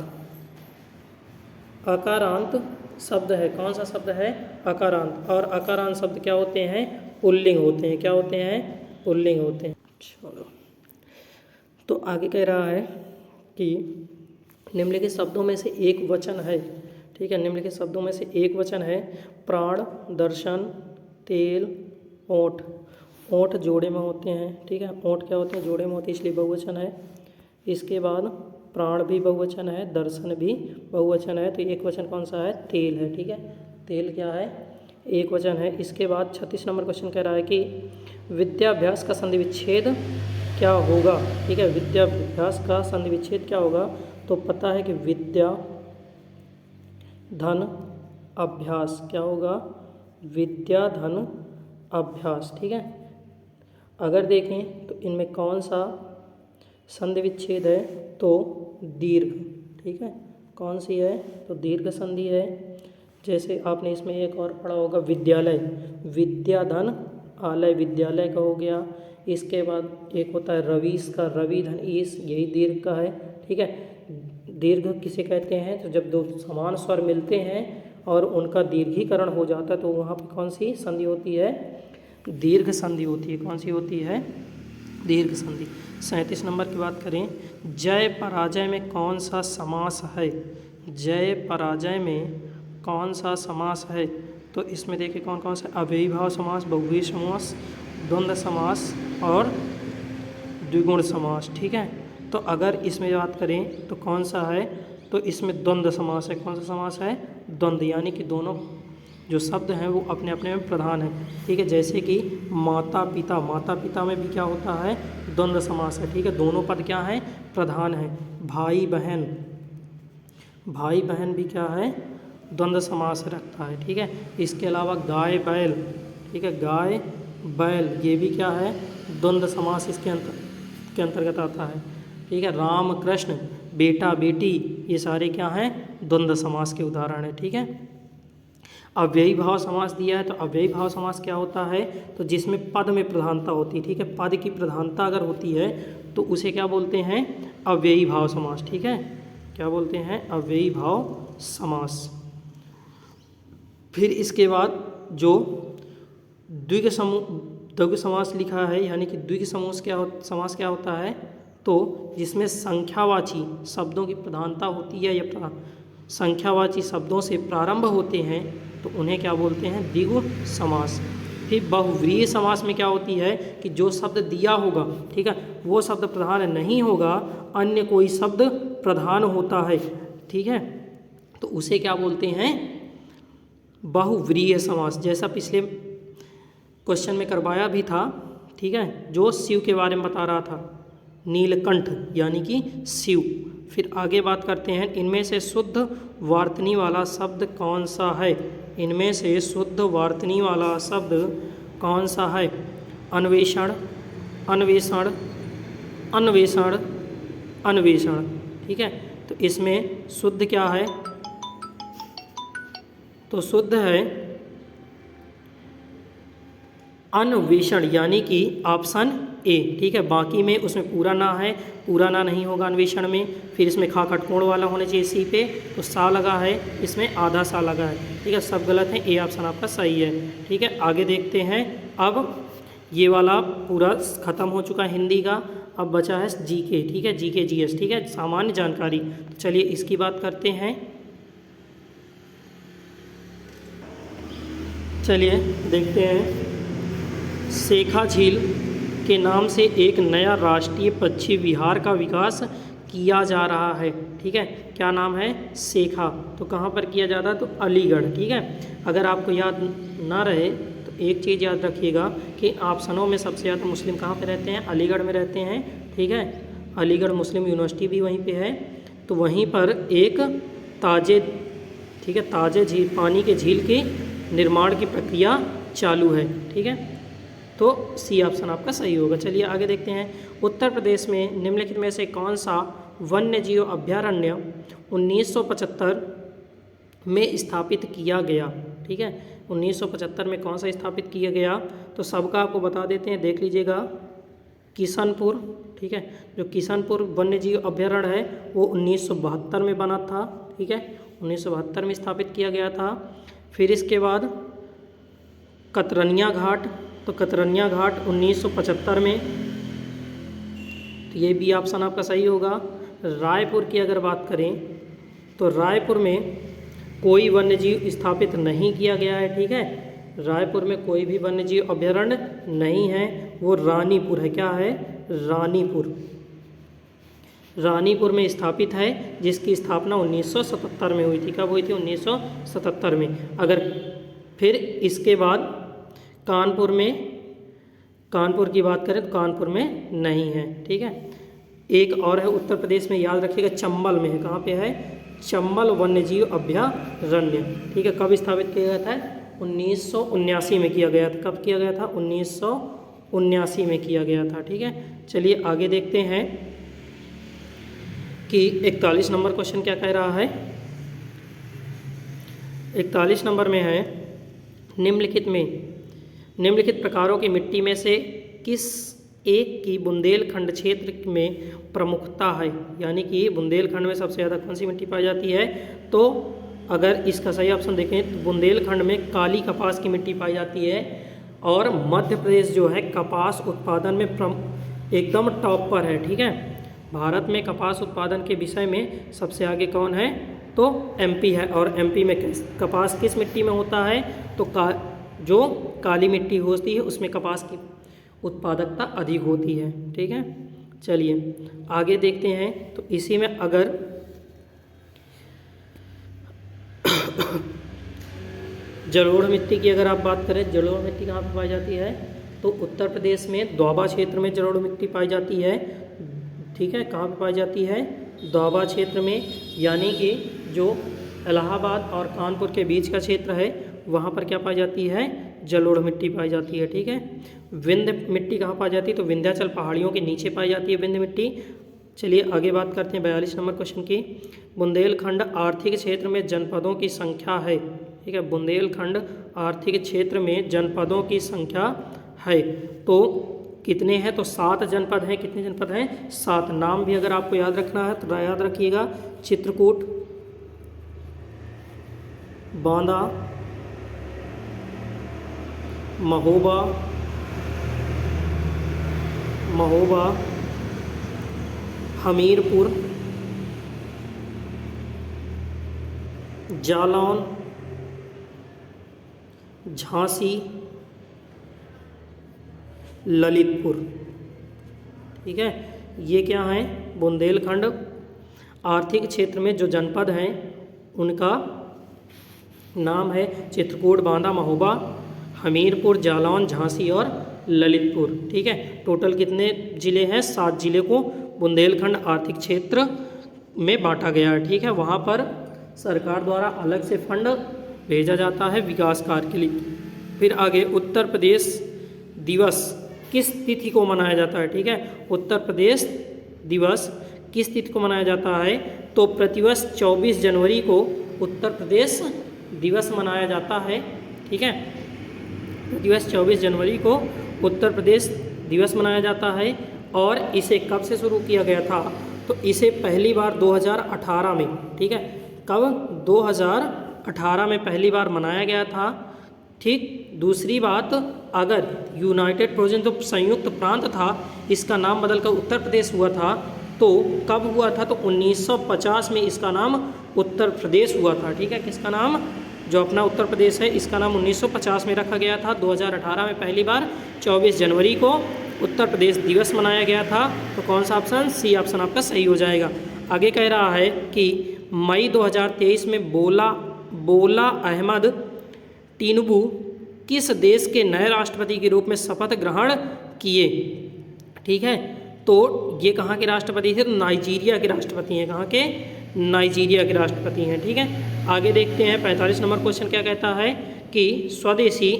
शब्द है। कौन सा शब्द है? अकारांत। और अकारांत शब्द क्या होते हैं? पुल्लिंग होते हैं। क्या होते हैं? पुल्लिंग होते हैं। चलो, तो आगे कह रहा है कि निम्नलिखित शब्दों में से एक वचन है। ठीक है, निम्नलिखित शब्दों में से एक वचन है। प्राण, दर्शन, तेल, ओठ। ओठ जोड़े में होते हैं। ठीक है, ओठ क्या होते हैं? जोड़े में होते हैं, इसलिए बहुवचन है। इसके बाद प्राण भी बहुवचन है, दर्शन भी बहुवचन है। तो एक वचन कौन सा है? तेल है। ठीक है, तेल क्या है? एक वचन है। इसके बाद 36 नंबर क्वेश्चन कह रहा है कि विद्याभ्यास का संधि विच्छेद क्या होगा? ठीक है, विद्याभ्यास का संधि विच्छेद क्या होगा? तो पता है कि विद्या धन अभ्यास। क्या होगा? विद्या धन अभ्यास। ठीक है, अगर देखें तो इनमें कौन सा संधि विच्छेद है? तो दीर्घ। ठीक है, कौन सी है? तो दीर्घ संधि है। जैसे आपने इसमें एक और पढ़ा होगा, विद्यालय, विद्या धन आलय, विद्यालय का हो गया। इसके बाद एक होता है रवीश का, रवि धन ईश, यही दीर्घ का है। ठीक है, दीर्घ किसे कहते हैं? तो जब दो समान स्वर मिलते हैं और उनका दीर्घीकरण हो जाता है तो वहाँ पर कौन सी संधि होती है? दीर्घ संधि होती है। कौन सी होती है? दीर्घ संधि। 37 नंबर की बात करें, जय पराजय में कौन सा समास है? जय पराजय में कौन सा समास है? तो इसमें देखिए कौन कौन सा? अव्ययी भाव समास, बहुव्रीहि समास, द्वंद्व समास और द्विगुण समास। ठीक है, तो अगर इसमें बात करें तो कौन सा है? तो इसमें द्वंद्व समास है। कौन सा समास है? द्वंद्व, यानी कि दोनों जो शब्द हैं वो अपने अपने में प्रधान है। ठीक है, जैसे कि माता पिता, माता पिता में भी क्या होता है? द्वंद्व समास है। ठीक है, दोनों पद क्या हैं? प्रधान है। भाई बहन, भाई बहन भी क्या है? द्वंद्व समास रखता है। ठीक है, इसके अलावा गाय बैल, ठीक है, गाय बैल ये भी क्या है? द्वंद्व समास इसके अंतर्गत आता है। ठीक है, राम कृष्ण, बेटा बेटी, ये सारे क्या हैं? द्वंद्व समास के उदाहरण है। ठीक है, अव्ययी भाव समास दिया है तो अव्ययी भाव समास क्या होता है? तो जिसमें पद में प्रधानता होती है। ठीक है, पद की प्रधानता अगर होती है तो उसे क्या बोलते हैं? अव्ययी भाव समास। ठीक है, क्या बोलते हैं? अव्ययी भाव समास। फिर इसके बाद जो द्विग समास लिखा है, यानी कि द्विग समास क्या होता है? तो जिसमें संख्यावाची शब्दों की प्रधानता होती है या संख्यावाची शब्दों से प्रारंभ होते हैं तो उन्हें क्या बोलते हैं? द्विगु समास। फिर बहुव्रीहि समास में क्या होती है कि जो शब्द दिया होगा, ठीक है, वो शब्द प्रधान नहीं होगा, अन्य कोई शब्द प्रधान होता है, ठीक है, तो उसे क्या बोलते हैं, बहुव्रीहि समास। जैसा पिछले क्वेश्चन में करवाया भी था, ठीक है, जो शिव के बारे में बता रहा था, नीलकंठ यानी कि शिव। फिर आगे बात करते हैं, इनमें से शुद्ध वार्तनी वाला शब्द कौन सा है, इनमें से शुद्ध वार्तनी वाला शब्द कौन सा है, अन्वेषण, अन्वेषण, अन्वेषण, अन्वेषण, ठीक है, तो इसमें शुद्ध क्या है, तो शुद्ध है अन्वेषण यानी कि ऑप्शन ए, ठीक है, बाकी में उसमें पूरा ना है, पूरा ना नहीं होगा अन्वेषण में, फिर इसमें खा खटकोण वाला होना चाहिए सी पे, तो सा लगा है, इसमें आधा सा लगा है, ठीक है, सब गलत है, ए ऑप्शन आपका सही है, ठीक है। आगे देखते हैं, अब ये वाला पूरा ख़त्म हो चुका है हिंदी का, अब बचा है जीके, ठीक है, जीके जीएस, ठीक है, सामान्य जानकारी। तो चलिए इसकी बात करते हैं। चलिए देखते हैं, शेखा झील के नाम से एक नया राष्ट्रीय पक्षी विहार का विकास किया जा रहा है, ठीक है, क्या नाम है, शेखा, तो कहाँ पर किया जा रहा है, तो अलीगढ़, ठीक है। अगर आपको याद ना रहे तो एक चीज़ याद रखिएगा कि ऑप्शनों में सबसे ज़्यादा मुस्लिम कहाँ पे रहते हैं, अलीगढ़ में रहते हैं, ठीक है, अलीगढ़ मुस्लिम यूनिवर्सिटी भी वहीं पे है, तो वहीं पर एक ताजे, ठीक है, ताजे झील, पानी के झील के निर्माण की प्रक्रिया चालू है, ठीक है, तो सी ऑप्शन आपका सही होगा। चलिए आगे देखते हैं, उत्तर प्रदेश में निम्नलिखित में से कौन सा वन्य जीव अभयारण्य 1975 में स्थापित किया गया, ठीक है, 1975 में कौन सा स्थापित किया गया, तो सबका आपको बता देते हैं, देख लीजिएगा, किशनपुर, ठीक है, जो किशनपुर वन्य जीव अभयारण्य है वो 1972 में बना था, ठीक है, 1972 में स्थापित किया गया था। फिर इसके बाद कतरनिया घाट, तो कतरनिया घाट 1975 में, तो ये भी ऑप्शन आपका सही होगा। रायपुर की अगर बात करें तो रायपुर में कोई वन्यजीव स्थापित नहीं किया गया है, ठीक है, रायपुर में कोई भी वन्यजीव अभयारण्य नहीं है, वो रानीपुर है, क्या है, रानीपुर, रानीपुर में स्थापित है, जिसकी स्थापना 1977 में हुई थी, कब हुई थी, 1977 में। अगर फिर इसके बाद कानपुर में, कानपुर की बात करें तो कानपुर में नहीं है, ठीक है। एक और है उत्तर प्रदेश में, याद रखिएगा, चंबल में है, कहाँ पे है, चंबल वन्यजीव अभयारण्य, ठीक है, कब स्थापित किया गया था, 1979 में किया गया था, कब किया गया था, 1979 में किया गया था, ठीक है। चलिए आगे देखते हैं कि 41 नंबर क्वेश्चन क्या कह रहा है। 41 नंबर में है, निम्नलिखित प्रकारों की मिट्टी में से किस एक की बुंदेलखंड क्षेत्र में प्रमुखता है, यानी कि बुंदेलखंड में सबसे ज़्यादा कौन सी मिट्टी पाई जाती है, तो अगर इसका सही ऑप्शन देखें तो बुंदेलखंड में काली कपास की मिट्टी पाई जाती है, और मध्य प्रदेश जो है कपास उत्पादन में एकदम टॉप पर है, ठीक है। भारत में कपास उत्पादन के विषय में सबसे आगे कौन है, तो एमपी है, और एमपी में कपास किस मिट्टी में होता है, तो जो काली मिट्टी होती है उसमें कपास की उत्पादकता अधिक होती है, ठीक है। चलिए आगे देखते हैं, तो इसी में अगर जलोढ़ मिट्टी की अगर आप बात करें, जलोढ़ मिट्टी कहाँ पर पाई जाती है, तो उत्तर प्रदेश में दोआबा क्षेत्र में जलोढ़ मिट्टी पाई जाती है, ठीक है, कहाँ पर पाई जाती है, दोआबा क्षेत्र में, यानी कि जो इलाहाबाद और कानपुर के बीच का क्षेत्र है वहाँ पर क्या पाई जाती है, जलोढ़ मिट्टी पाई जाती है, ठीक है। विंध्य मिट्टी कहाँ पाई जाती है, तो विंध्याचल पहाड़ियों के नीचे पाई जाती है विंध्य मिट्टी। चलिए आगे बात करते हैं 42 नंबर क्वेश्चन की। बुंदेलखंड आर्थिक क्षेत्र में जनपदों की संख्या है, ठीक है, बुंदेलखंड आर्थिक क्षेत्र में जनपदों की संख्या है, तो कितने हैं, तो 7 जनपद हैं, कितने जनपद हैं, 7। नाम भी अगर आपको याद रखना है तो याद रखिएगा, चित्रकूट, बांदा, महोबा, हमीरपुर, जालौन, झांसी, ललितपुर। ठीक है, ये क्या है, बुंदेलखंड। आर्थिक क्षेत्र में जो जनपद हैं उनका नाम है चित्रकूट, बांदा, महोबा, हमीरपुर, जालौन, झांसी और ललितपुर। ठीक है, टोटल कितने ज़िले हैं, 7 ज़िले को बुंदेलखंड आर्थिक क्षेत्र में बांटा गया है। ठीक है, वहाँ पर सरकार द्वारा अलग से फंड भेजा जाता है विकास कार्य के लिए। फिर आगे उत्तर प्रदेश दिवस किस तिथि को मनाया जाता है। ठीक है, उत्तर प्रदेश दिवस किस तिथि को मनाया जाता है, तो प्रतिवर्ष 24 जनवरी को उत्तर प्रदेश दिवस मनाया जाता है। ठीक है, प्रतिवर्ष 24 जनवरी को उत्तर प्रदेश दिवस मनाया जाता है। और इसे कब से शुरू किया गया था, तो इसे पहली बार 2018 में, ठीक है, कब, 2018 में पहली बार मनाया गया था। ठीक, दूसरी बात, अगर यूनाइटेड प्रोविंस जो संयुक्त प्रांत था इसका नाम बदलकर उत्तर प्रदेश हुआ था, तो कब हुआ था, तो 1950 में इसका नाम उत्तर प्रदेश हुआ था। ठीक है, किसका नाम, जो अपना उत्तर प्रदेश है इसका नाम 1950 में रखा गया था। 2018 में पहली बार 24 जनवरी को उत्तर प्रदेश दिवस मनाया गया था। तो कौन सा ऑप्शन, सी ऑप्शन आपका सही हो जाएगा। आगे कह रहा है कि मई 2023 में बोला अहमद टिनुबू किस देश के नए राष्ट्रपति के रूप में शपथ ग्रहण किए। ठीक है, तो ये कहाँ के राष्ट्रपति थे, तो नाइजीरिया के राष्ट्रपति हैं। कहाँ के, नाइजीरिया के राष्ट्रपति हैं। ठीक है, आगे देखते हैं 45 नंबर क्वेश्चन क्या कहता है कि स्वदेशी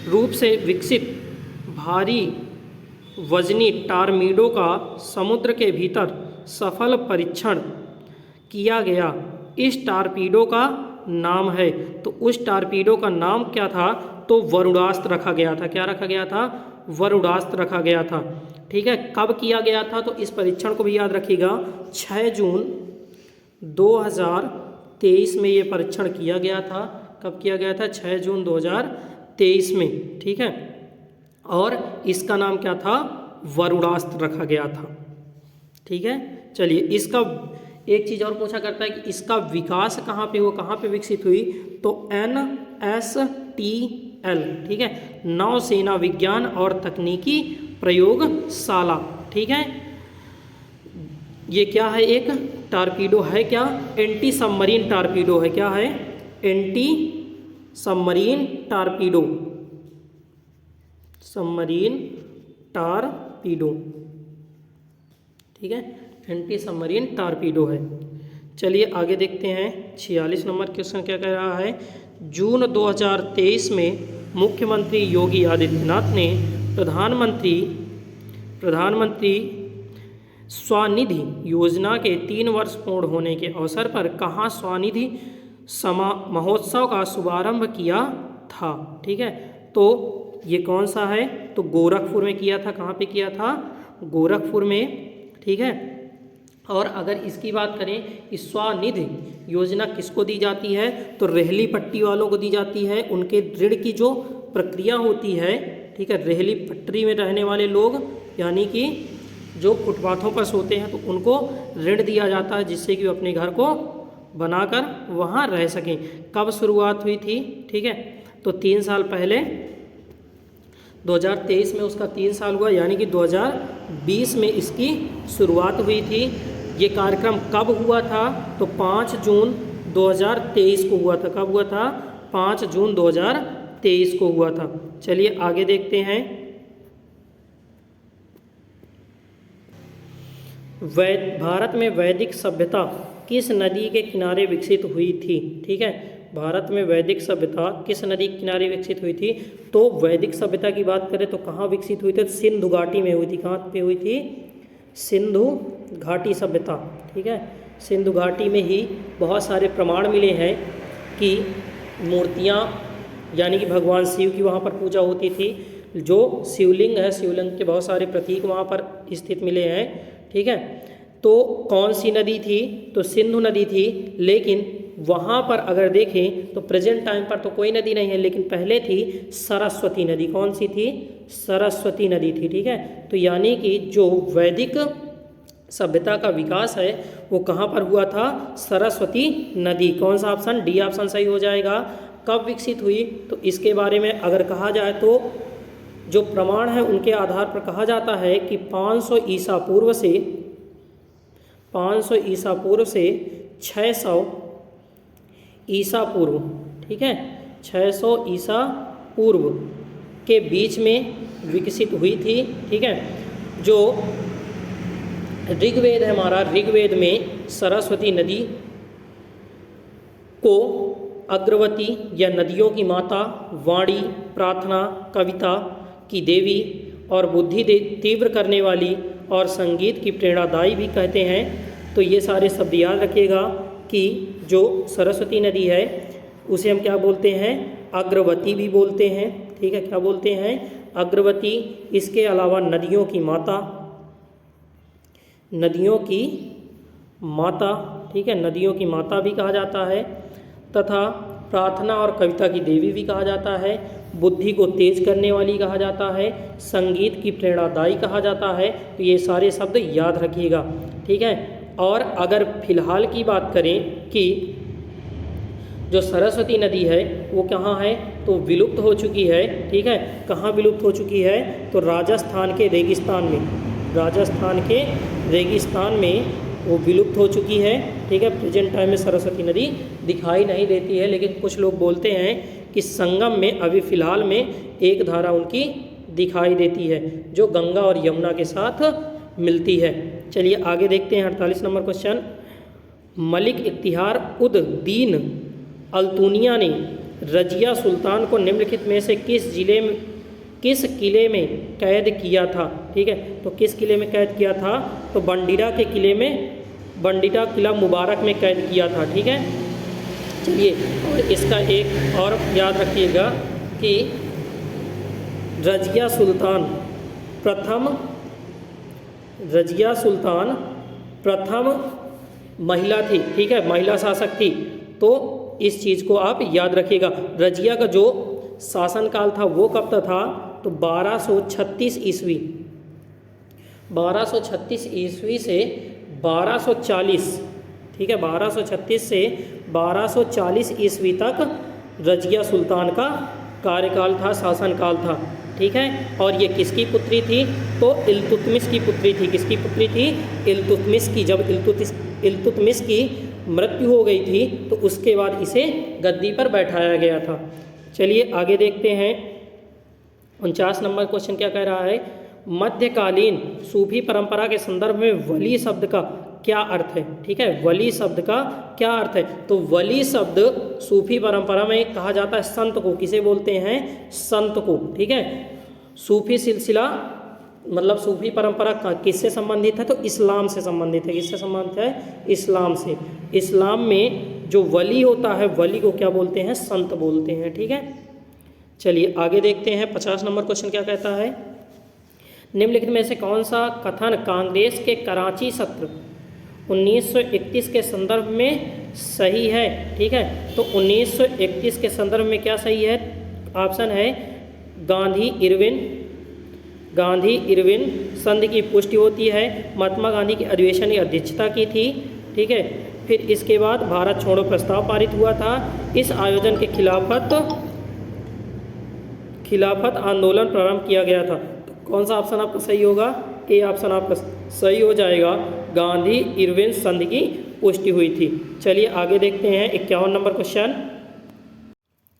रूप से विकसित भारी वजनी टारमीडो का समुद्र के भीतर सफल परीक्षण किया गया, इस टारपीडो का नाम है, तो उस टारपीडो का नाम क्या था, तो वरुणास्त्र रखा गया था। क्या रखा गया था, वरुणास्त्र रखा गया था। ठीक है, कब किया गया था, तो इस परीक्षण को भी याद रखिएगा, 6 जून 2023 में ये परीक्षण किया गया था। कब किया गया था, 6 जून 2023 में। ठीक है, और इसका नाम क्या था, वरुणास्त्र रखा गया था। ठीक है, चलिए, इसका एक चीज़ और पूछा करता है कि इसका विकास कहाँ पे हुआ, कहाँ पे विकसित हुई, तो NSTL, ठीक है, नौसेना विज्ञान और तकनीकी प्रयोगशाला। ठीक है, ये क्या है, एक टारपीडो है, क्या, एंटी सबमरीन टारपीडो है। क्या है, anti submarine torpedo, submarine torpedo. ठीक है, एंटी सबमरीन टारपीडो है। चलिए आगे देखते हैं 46 नंबर क्वेश्चन क्या कह रहा है। जून 2023 में मुख्यमंत्री योगी आदित्यनाथ ने प्रधानमंत्री स्वनिधि योजना के 3 वर्ष पूर्ण होने के अवसर पर कहाँ स्वनिधि महोत्सव का शुभारंभ किया था। ठीक है, तो ये कौन सा है, तो गोरखपुर में किया था। कहाँ पे किया था, गोरखपुर में। ठीक है, और अगर इसकी बात करें कि स्वनिधि योजना किसको दी जाती है, तो रेहली पट्टी वालों को दी जाती है। उनके ऋण की जो प्रक्रिया होती है, ठीक है, रेहली पट्टी में रहने वाले लोग, यानी कि जो फुटपाथों पर सोते हैं, तो उनको ऋण दिया जाता है जिससे कि वो अपने घर को बनाकर वहाँ रह सकें। कब शुरुआत हुई थी, ठीक है, तो 3 साल पहले 2023 में उसका 3 साल हुआ, यानी कि 2020 में इसकी शुरुआत हुई थी। ये कार्यक्रम कब हुआ था, तो 5 जून 2023 को हुआ था। कब हुआ था, 5 जून 2023 को हुआ था। चलिए आगे देखते हैं। भारत में वैदिक सभ्यता किस नदी के किनारे विकसित हुई थी। ठीक है, भारत में वैदिक सभ्यता किस नदी के किनारे विकसित हुई थी, तो वैदिक सभ्यता की बात करें तो कहाँ विकसित हुई थी, सिंधु घाटी में हुई थी। कहाँ पे हुई थी, सिंधु घाटी सभ्यता। ठीक है, सिंधु घाटी में ही बहुत सारे प्रमाण मिले हैं कि मूर्तियाँ, यानी कि भगवान शिव की वहाँ पर पूजा होती थी। जो शिवलिंग है, शिवलिंग के बहुत सारे प्रतीक वहाँ पर स्थित मिले हैं। ठीक है, तो कौन सी नदी थी, तो सिंधु नदी थी। लेकिन वहाँ पर अगर देखें तो प्रेजेंट टाइम पर तो कोई नदी नहीं है, लेकिन पहले थी सरस्वती नदी। कौन सी थी, सरस्वती नदी थी। ठीक है, तो यानी कि जो वैदिक सभ्यता का विकास है वो कहाँ पर हुआ था? सरस्वती नदी। कौन सा ऑप्शन? डी ऑप्शन सही हो जाएगा। कब विकसित हुई? तो इसके बारे में अगर कहा जाए तो जो प्रमाण है उनके आधार पर कहा जाता है कि 500 ईसा पूर्व से 600 ईसा पूर्व, ठीक है, 600 ईसा पूर्व के बीच में विकसित हुई थी, ठीक है। जो ऋग्वेद है हमारा, ऋग्वेद में सरस्वती नदी को अग्रवती या नदियों की माता, वाणी, प्रार्थना, कविता की देवी और बुद्धि तीव्र करने वाली और संगीत की प्रेरणादायी भी कहते हैं। तो ये सारे शब्द याद रखिएगा कि जो सरस्वती नदी है उसे हम क्या बोलते हैं? अग्रवती भी बोलते हैं, ठीक है। क्या बोलते हैं? अग्रवती। इसके अलावा नदियों की माता, ठीक है, नदियों की माता भी कहा जाता है, तथा प्रार्थना और कविता की देवी भी कहा जाता है, बुद्धि को तेज करने वाली कहा जाता है, संगीत की प्रेरणादायी कहा जाता है। तो ये सारे शब्द याद रखिएगा, ठीक है। और अगर फिलहाल की बात करें कि जो सरस्वती नदी है वो कहाँ है, तो विलुप्त हो चुकी है, ठीक है। कहाँ विलुप्त हो चुकी है? तो राजस्थान के रेगिस्तान में वो विलुप्त हो चुकी है, ठीक है। प्रेजेंट टाइम में सरस्वती नदी दिखाई नहीं देती है, लेकिन कुछ लोग बोलते हैं कि संगम में अभी फ़िलहाल में एक धारा उनकी दिखाई देती है जो गंगा और यमुना के साथ मिलती है। चलिए आगे देखते हैं 48 नंबर क्वेश्चन। मलिक इख्तियार उद दीन अल्तुनिया ने रजिया सुल्तान को निम्नलिखित में से किस किले में कैद किया था, ठीक है। तो किस किले में कैद किया था? तो बंडिरा किला मुबारक में कैद किया था, ठीक है। चलिए, और इसका एक और याद रखिएगा कि रजिया सुल्तान प्रथम महिला थी, ठीक है, महिला शासक थी। तो इस चीज़ को आप याद रखिएगा। रजिया का जो शासनकाल था वो कब तक था? तो 1236 ईस्वी, 1236 ईस्वी से 1240, ठीक है, 1236 से 1240 ईस्वी तक रजिया सुल्तान का कार्यकाल था, शासनकाल था, ठीक है। और ये किसकी पुत्री थी? तो इल्तुतमिश की पुत्री थी। किसकी पुत्री थी? इल्तुतमिश की। जब इल्तुतमिश की मृत्यु हो गई थी तो उसके बाद इसे गद्दी पर बैठाया गया था। चलिए आगे देखते हैं 49 नंबर क्वेश्चन क्या कह रहा है? मध्यकालीन सूफी परंपरा के संदर्भ में वली शब्द का क्या अर्थ है, ठीक है। वली शब्द का क्या अर्थ है? तो वली शब्द सूफी परंपरा में कहा जाता है संत को। किसे बोलते हैं? संत को, ठीक है। सूफी सिलसिला मतलब सूफी परंपरा किससे संबंधित है? तो इस्लाम से संबंधित है। किससे संबंधित है? इस्लाम से। इस्लाम में जो वली होता है, वली को क्या बोलते हैं? संत बोलते हैं, ठीक है। चलिए आगे देखते हैं 50 नंबर क्वेश्चन क्या कहता है? निम्नलिखित में से कौन सा कथन कांग्रेस के कराची सत्र 1931 के संदर्भ में सही है, ठीक है। तो 1931 के संदर्भ में क्या सही है? ऑप्शन है गांधी इरविन संधि की पुष्टि होती है। महात्मा गांधी की अधिवेशन की अध्यक्षता की थी, ठीक है। फिर इसके बाद भारत छोड़ो प्रस्ताव पारित हुआ था। इस आयोजन के खिलाफत आंदोलन प्रारंभ किया गया था। तो कौन सा ऑप्शन आपका सही होगा? ए ऑप्शन आपका सही हो जाएगा। गांधी इरविन संधि की पुष्टि हुई थी। चलिए आगे देखते हैं 51 नंबर क्वेश्चन।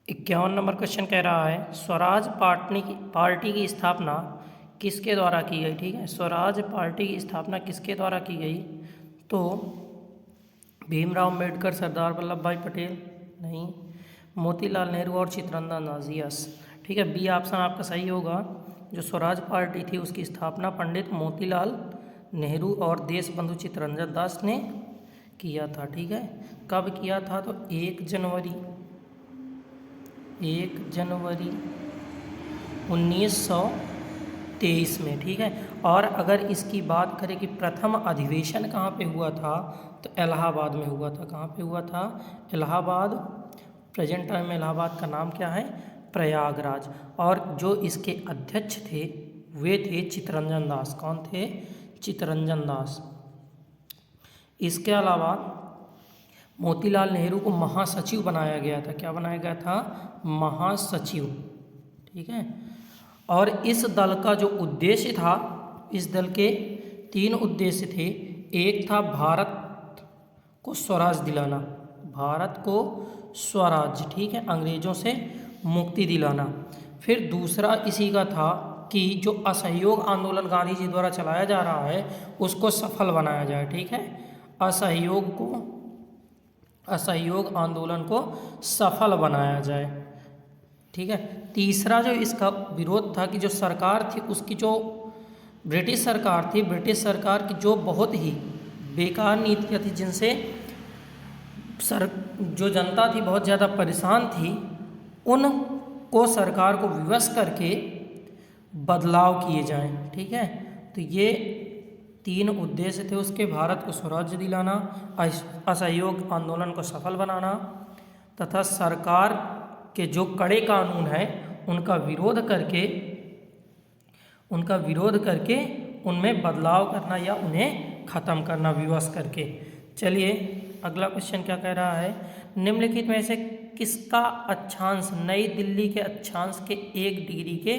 51 नंबर क्वेश्चन कह रहा है स्वराज पार्टी की स्थापना किसके द्वारा की गई, ठीक है। स्वराज पार्टी की स्थापना किसके द्वारा की गई? तो भीमराव अम्बेडकर, सरदार वल्लभ भाई पटेल, नहीं, मोतीलाल नेहरू और चित्तरंजन दास, यस, ठीक है। बी ऑप्शन आपका सही होगा। जो स्वराज पार्टी थी उसकी स्थापना पंडित मोतीलाल नेहरू और देशबंधु चित्तरंजन दास ने किया था, ठीक है। कब किया था? तो 1 जनवरी 1923 में, ठीक है। और अगर इसकी बात करें कि प्रथम अधिवेशन कहाँ पे हुआ था, तो इलाहाबाद में हुआ था। कहाँ पे हुआ था? इलाहाबाद। प्रेजेंट टाइम में इलाहाबाद का नाम क्या है? प्रयागराज। और जो इसके अध्यक्ष थे वे थे चित्तरंजन दास। कौन थे? चित्तरंजन दास, इसके अलावा मोतीलाल नेहरू को महासचिव बनाया गया था। क्या बनाया गया था? महासचिव। ठीक है। और इस दल का जो उद्देश्य था, इस दल के 3 उद्देश्य थे। एक था भारत को स्वराज दिलाना, भारत को स्वराज, ठीक है, अंग्रेजों से मुक्ति दिलाना। फिर दूसरा इसी का था कि जो असहयोग आंदोलन गांधी जी द्वारा चलाया जा रहा है उसको सफल बनाया जाए। ठीक है, असहयोग आंदोलन को सफल बनाया जाए। ठीक है। तीसरा जो इसका विरोध था कि जो सरकार थी उसकी, जो ब्रिटिश सरकार थी, ब्रिटिश सरकार की जो बहुत ही बेकार नीतियाँ थी, जिनसे जो जनता थी बहुत ज़्यादा परेशान थी, उनको सरकार को विवश करके बदलाव किए जाएं। ठीक है। तो ये 3 उद्देश्य थे उसके: भारत को स्वराज्य दिलाना, असहयोग आंदोलन को सफल बनाना तथा सरकार के जो कड़े कानून हैं उनका विरोध करके उनमें बदलाव करना या उन्हें ख़त्म करना विवश करके। चलिए अगला क्वेश्चन क्या कह रहा है, निम्नलिखित में से किसका अक्षांश नई दिल्ली के अक्षांश के 1 डिग्री के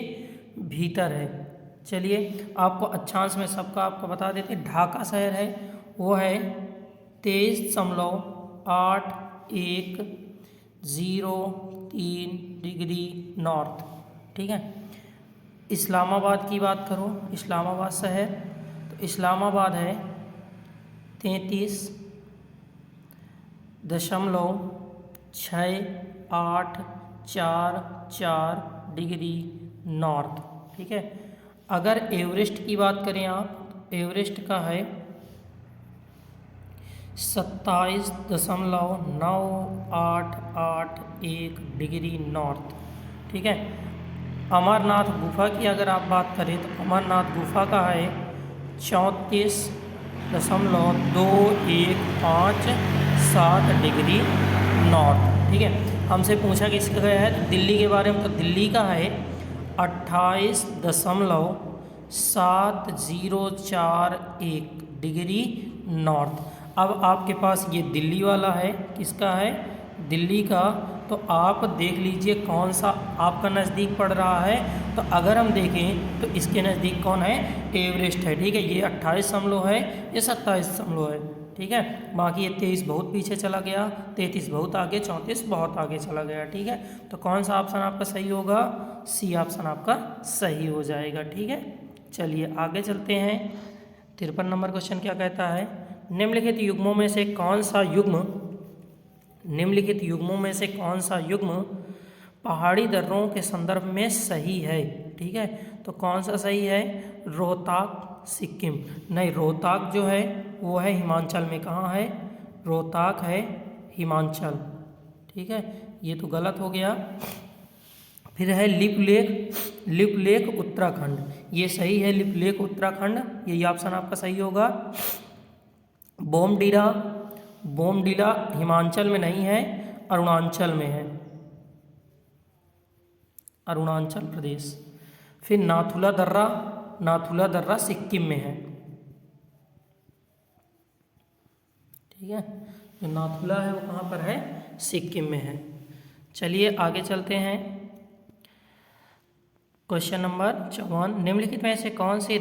भीतर है? चलिए आपको अक्षांश में सबका आपको बता देते। ढाका शहर है वो है 23.8103 डिग्री नॉर्थ। ठीक है। इस्लामाबाद की बात करो, इस्लामाबाद शहर, तो इस्लामाबाद है 33.6844 डिग्री नॉर्थ। ठीक है। अगर एवरेस्ट की बात करें आप, एवरेस्ट का है 27.9881 डिग्री नॉर्थ। ठीक है। अमरनाथ गुफा की अगर आप बात करें तो अमरनाथ गुफा का है 34.2157 डिग्री नॉर्थ। ठीक है। हमसे पूछा कि इसका गया है दिल्ली के बारे में, तो दिल्ली का है 28.7041 डिग्री नॉर्थ। अब आपके पास ये दिल्ली वाला है, किसका है? दिल्ली का। तो आप देख लीजिए कौन सा आपका नज़दीक पड़ रहा है। तो अगर हम देखें तो इसके नज़दीक कौन है? एवरेस्ट है। ठीक है। ये 28 है, ये 27 है। ठीक है। बाकी ये 23 बहुत पीछे चला गया, 33 बहुत आगे, 34 बहुत आगे चला गया। ठीक है। तो कौन सा ऑप्शन आपका सही होगा? सी ऑप्शन आपका सही हो जाएगा। ठीक है। चलिए आगे चलते हैं। 53 नंबर क्वेश्चन क्या कहता है, निम्नलिखित युग्मों में से कौन सा युग्म पहाड़ी दर्रों के संदर्भ में सही है? ठीक है। तो कौन सा सही है? रोहताक सिक्किम नहीं, रोहताक जो है वो है हिमाचल में। कहाँ है? रोहताक है हिमाचल। ठीक है। ये तो गलत हो गया। फिर है लिप लेक उत्तराखंड, ये सही है, लिप लेक उत्तराखंड, यही ऑप्शन आपका सही होगा। बोमडिला हिमाचल में नहीं है, अरुणाचल में है, अरुणाचल प्रदेश। फिर नाथुला दर्रा सिक्किम में है। ठीक है। जो नाथुला है वो कहाँ पर है? सिक्किम में है। चलिए आगे चलते हैं। क्वेश्चन नंबर 54, निम्नलिखित में से कौन से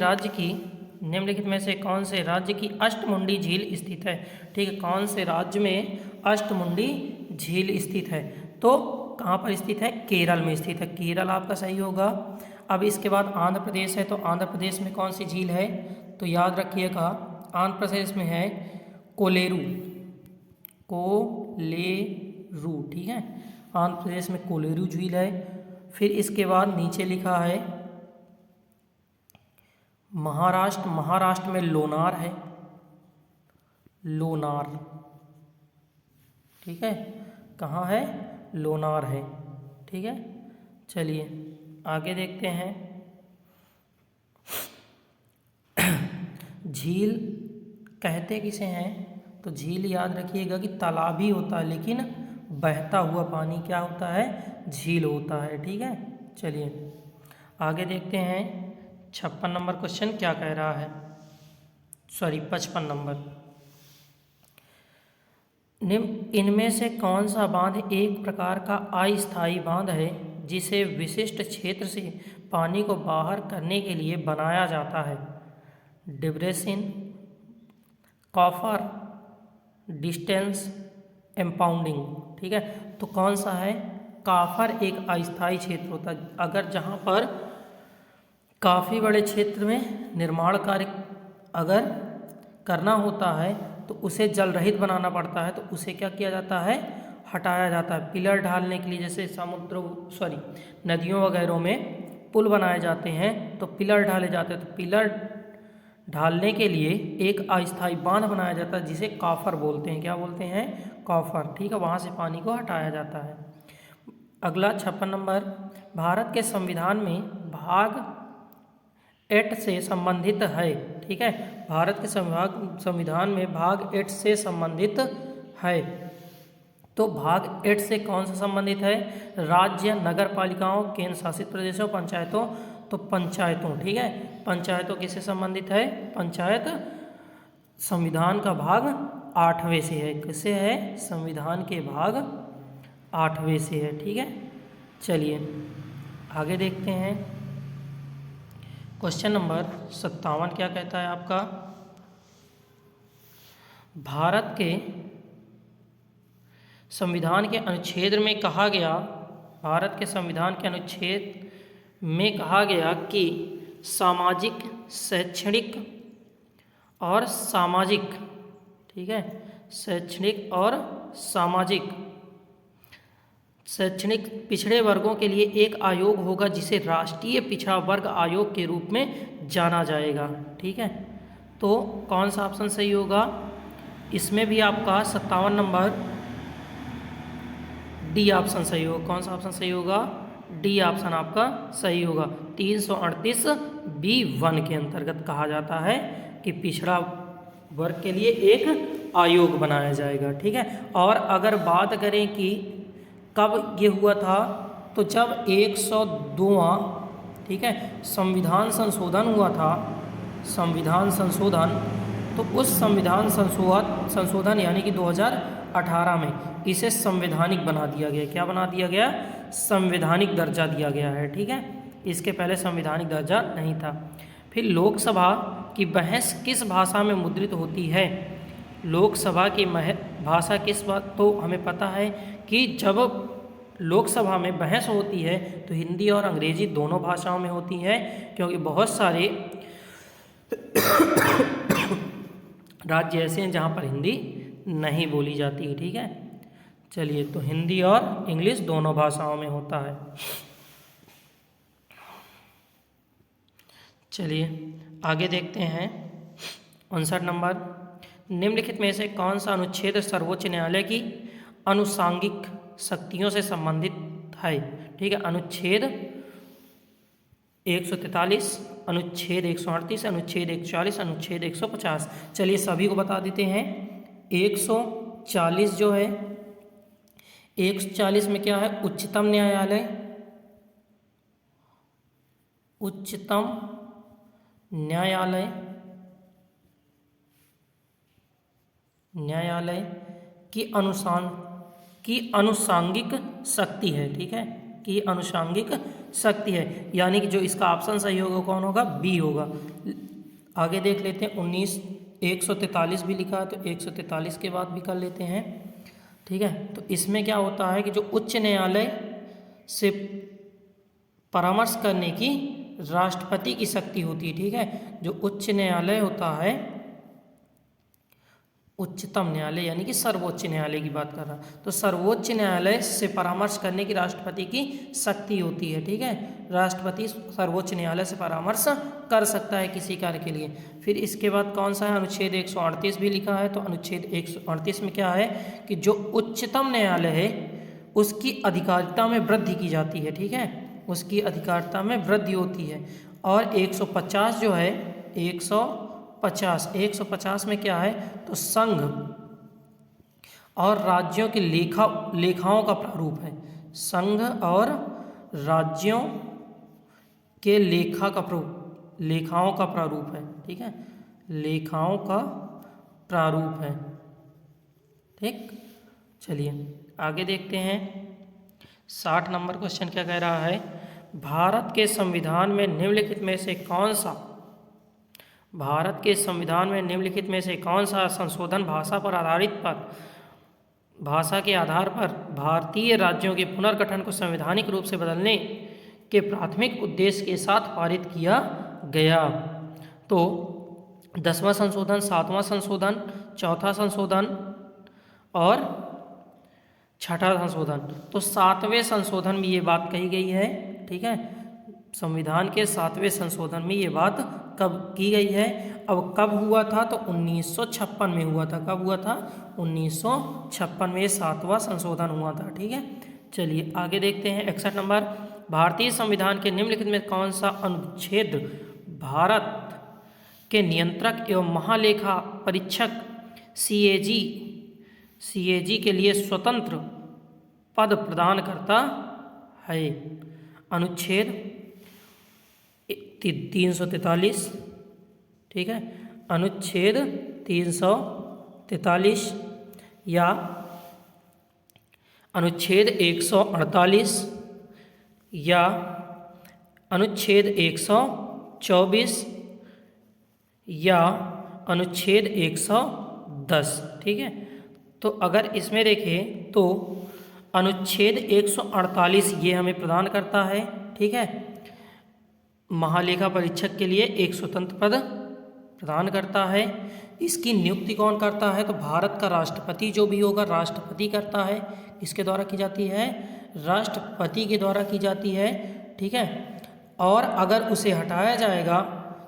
राज्य की अष्टमुंडी झील स्थित है? ठीक है। कौन से राज्य में अष्टमुंडी झील स्थित है? तो कहाँ पर स्थित है? केरल में स्थित है। केरल आपका सही होगा। अब इसके बाद आंध्र प्रदेश है, तो आंध्र प्रदेश में कौन सी झील है? तो याद रखिएगा आंध्र प्रदेश में है कोलेरू। ठीक है। आंध्र प्रदेश में कोलेरू झील है। फिर इसके बाद नीचे लिखा है महाराष्ट्र में लोनार है, लोनार। ठीक है। कहाँ है? लोनार है। ठीक है। चलिए आगे देखते हैं। झील कहते किसे हैं? तो झील याद रखिएगा कि तालाब ही होता है, लेकिन बहता हुआ पानी क्या होता है? झील होता है। ठीक है। चलिए आगे देखते हैं। 56 नंबर क्वेश्चन क्या कह रहा है, 55 नंबर। इनमें से कौन सा बांध एक प्रकार का अस्थायी बांध है जिसे विशिष्ट क्षेत्र से पानी को बाहर करने के लिए बनाया जाता है? डिब्रेसिन, कॉफर, डिस्टेंस, एम्पाउंडिंग। ठीक है, तो कौन सा है? काफर एक अस्थायी क्षेत्र होता है। अगर जहाँ पर काफ़ी बड़े क्षेत्र में निर्माण कार्य अगर करना होता है तो उसे जल रहित बनाना पड़ता है, तो उसे क्या किया जाता है? हटाया जाता है। पिलर ढालने के लिए जैसे नदियों वगैरह में पुल बनाए जाते हैं तो पिलर ढाले जाते हैं, तो पिलर ढालने के लिए एक अस्थायी बांध बनाया जाता है जिसे काफर बोलते हैं। क्या बोलते हैं? काफर। ठीक है, वहाँ से पानी को हटाया जाता है। अगला 56 नंबर, भारत के संविधान में भाग 8 से संबंधित है। ठीक है, भारत के संविधान में भाग 8 से संबंधित है। तो भाग 8 से कौन सा संबंधित है? राज्य, नगर पालिकाओं, केंद्र शासित प्रदेशों, पंचायतों। तो पंचायतों। ठीक है, पंचायतों किससे संबंधित है? पंचायत संविधान का भाग 8वें से है। किससे है? संविधान के भाग 8वें से है। ठीक है, चलिए आगे देखते हैं। क्वेश्चन नंबर 57 क्या कहता है आपका? भारत के संविधान के अनुच्छेद में कहा गया, भारत के संविधान के अनुच्छेद में कहा गया कि सामाजिक, शैक्षणिक और सामाजिक, ठीक है, शैक्षणिक और सामाजिक, शैक्षणिक पिछड़े वर्गों के लिए एक आयोग होगा जिसे राष्ट्रीय पिछड़ा वर्ग आयोग के रूप में जाना जाएगा। ठीक है, तो कौन सा ऑप्शन सही होगा? इसमें भी आपका 57 नंबर डी ऑप्शन सही होगा। कौन सा ऑप्शन सही होगा? डी ऑप्शन आपका सही होगा। 338(b)(1) के अंतर्गत कहा जाता है कि पिछड़ा वर्ग के लिए एक आयोग बनाया जाएगा। ठीक है, और अगर बात करें कि कब ये हुआ था, तो जब 102वां, ठीक है, संविधान संशोधन हुआ था, संविधान संशोधन, तो उस संविधान संशोधन यानी कि 2018 में इसे संवैधानिक बना दिया गया। क्या बना दिया गया? संवैधानिक दर्जा दिया गया है। ठीक है, इसके पहले संवैधानिक दर्जा नहीं था। फिर लोकसभा की बहस किस भाषा में मुद्रित होती है? लोकसभा की भाषा किस बात, तो हमें पता है कि जब लोकसभा में बहस होती है तो हिंदी और अंग्रेजी दोनों भाषाओं में होती है, क्योंकि बहुत सारे राज्य ऐसे हैं जहाँ पर हिंदी नहीं बोली जाती है। ठीक है, चलिए, तो हिंदी और इंग्लिश दोनों भाषाओं में होता है। चलिए आगे देखते हैं। 59 नंबर, निम्नलिखित में से कौन सा अनुच्छेद सर्वोच्च न्यायालय की अनुषांगिक शक्तियों से संबंधित है? ठीक है, अनुच्छेद 143, अनुच्छेद 138, अनुच्छेद 140, अनुच्छेद 150। चलिए सभी को बता देते हैं। 140 जो है, 140 में क्या है? उच्चतम न्यायालय, उच्चतम न्यायालय, न्यायालय की अनुषांगिक शक्ति है। ठीक है, की अनुषांगिक शक्ति है, यानी कि जो इसका ऑप्शन सही होगा कौन होगा? बी होगा। आगे देख लेते हैं। 143 भी लिखा है, तो 143 के बाद भी कर लेते हैं। ठीक है, तो इसमें क्या होता है कि जो उच्च न्यायालय से परामर्श करने की राष्ट्रपति की शक्ति होती है। ठीक है, जो उच्च न्यायालय होता है, उच्चतम न्यायालय यानी कि सर्वोच्च न्यायालय की बात कर रहा, तो सर्वोच्च न्यायालय से परामर्श करने की राष्ट्रपति की शक्ति होती है। ठीक है, राष्ट्रपति सर्वोच्च न्यायालय से परामर्श कर सकता है किसी कार्य के लिए। फिर इसके बाद कौन सा है? अनुच्छेद 138 भी लिखा है, तो अनुच्छेद 138 में क्या है कि जो उच्चतम न्यायालय है उसकी अधिकारिता में वृद्धि की जाती है। ठीक है, उसकी अधिकारिता में वृद्धि होती है। और 150 जो है, 150 में क्या है? तो संघ और राज्यों की लेखाओं का प्रारूप है। संघ और राज्यों के लेखाओं का प्रारूप है। ठीक है, लेखाओं का प्रारूप है। ठीक, चलिए आगे देखते हैं। 60 नंबर क्वेश्चन क्या कह रहा है, भारत के संविधान में निम्नलिखित में से कौन सा संशोधन भाषा के आधार पर भारतीय राज्यों के पुनर्गठन को संवैधानिक रूप से बदलने के प्राथमिक उद्देश्य के साथ पारित किया गया। तो 10वां संशोधन, 7वां संशोधन, 4था संशोधन और 6ठा संशोधन। तो 7वें संशोधन में ये बात कही गई है, ठीक है। संविधान के 7वें संशोधन में ये बात कब की गई है, अब कब हुआ था, तो 1956 में हुआ था। कब हुआ था, 1956 में 7वां संशोधन हुआ था, ठीक है। चलिए आगे देखते हैं। 61 नंबर, भारतीय संविधान के निम्नलिखित में कौन सा अनुच्छेद भारत के नियंत्रक एवं महालेखा परीक्षक CAG के लिए स्वतंत्र पद प्रदान करता है? अनुच्छेद 343, ठीक है, अनुच्छेद 343 या अनुच्छेद 148 या अनुच्छेद 124 या अनुच्छेद 110, ठीक है। तो अगर इसमें देखें तो अनुच्छेद 148 ये हमें प्रदान करता है, ठीक है, महालेखा परीक्षक के लिए एक स्वतंत्र पद प्रदान करता है। इसकी नियुक्ति कौन करता है, तो भारत का राष्ट्रपति जो भी होगा, राष्ट्रपति करता है। किसके द्वारा की जाती है, राष्ट्रपति के द्वारा की जाती है, ठीक है। और अगर उसे हटाया जाएगा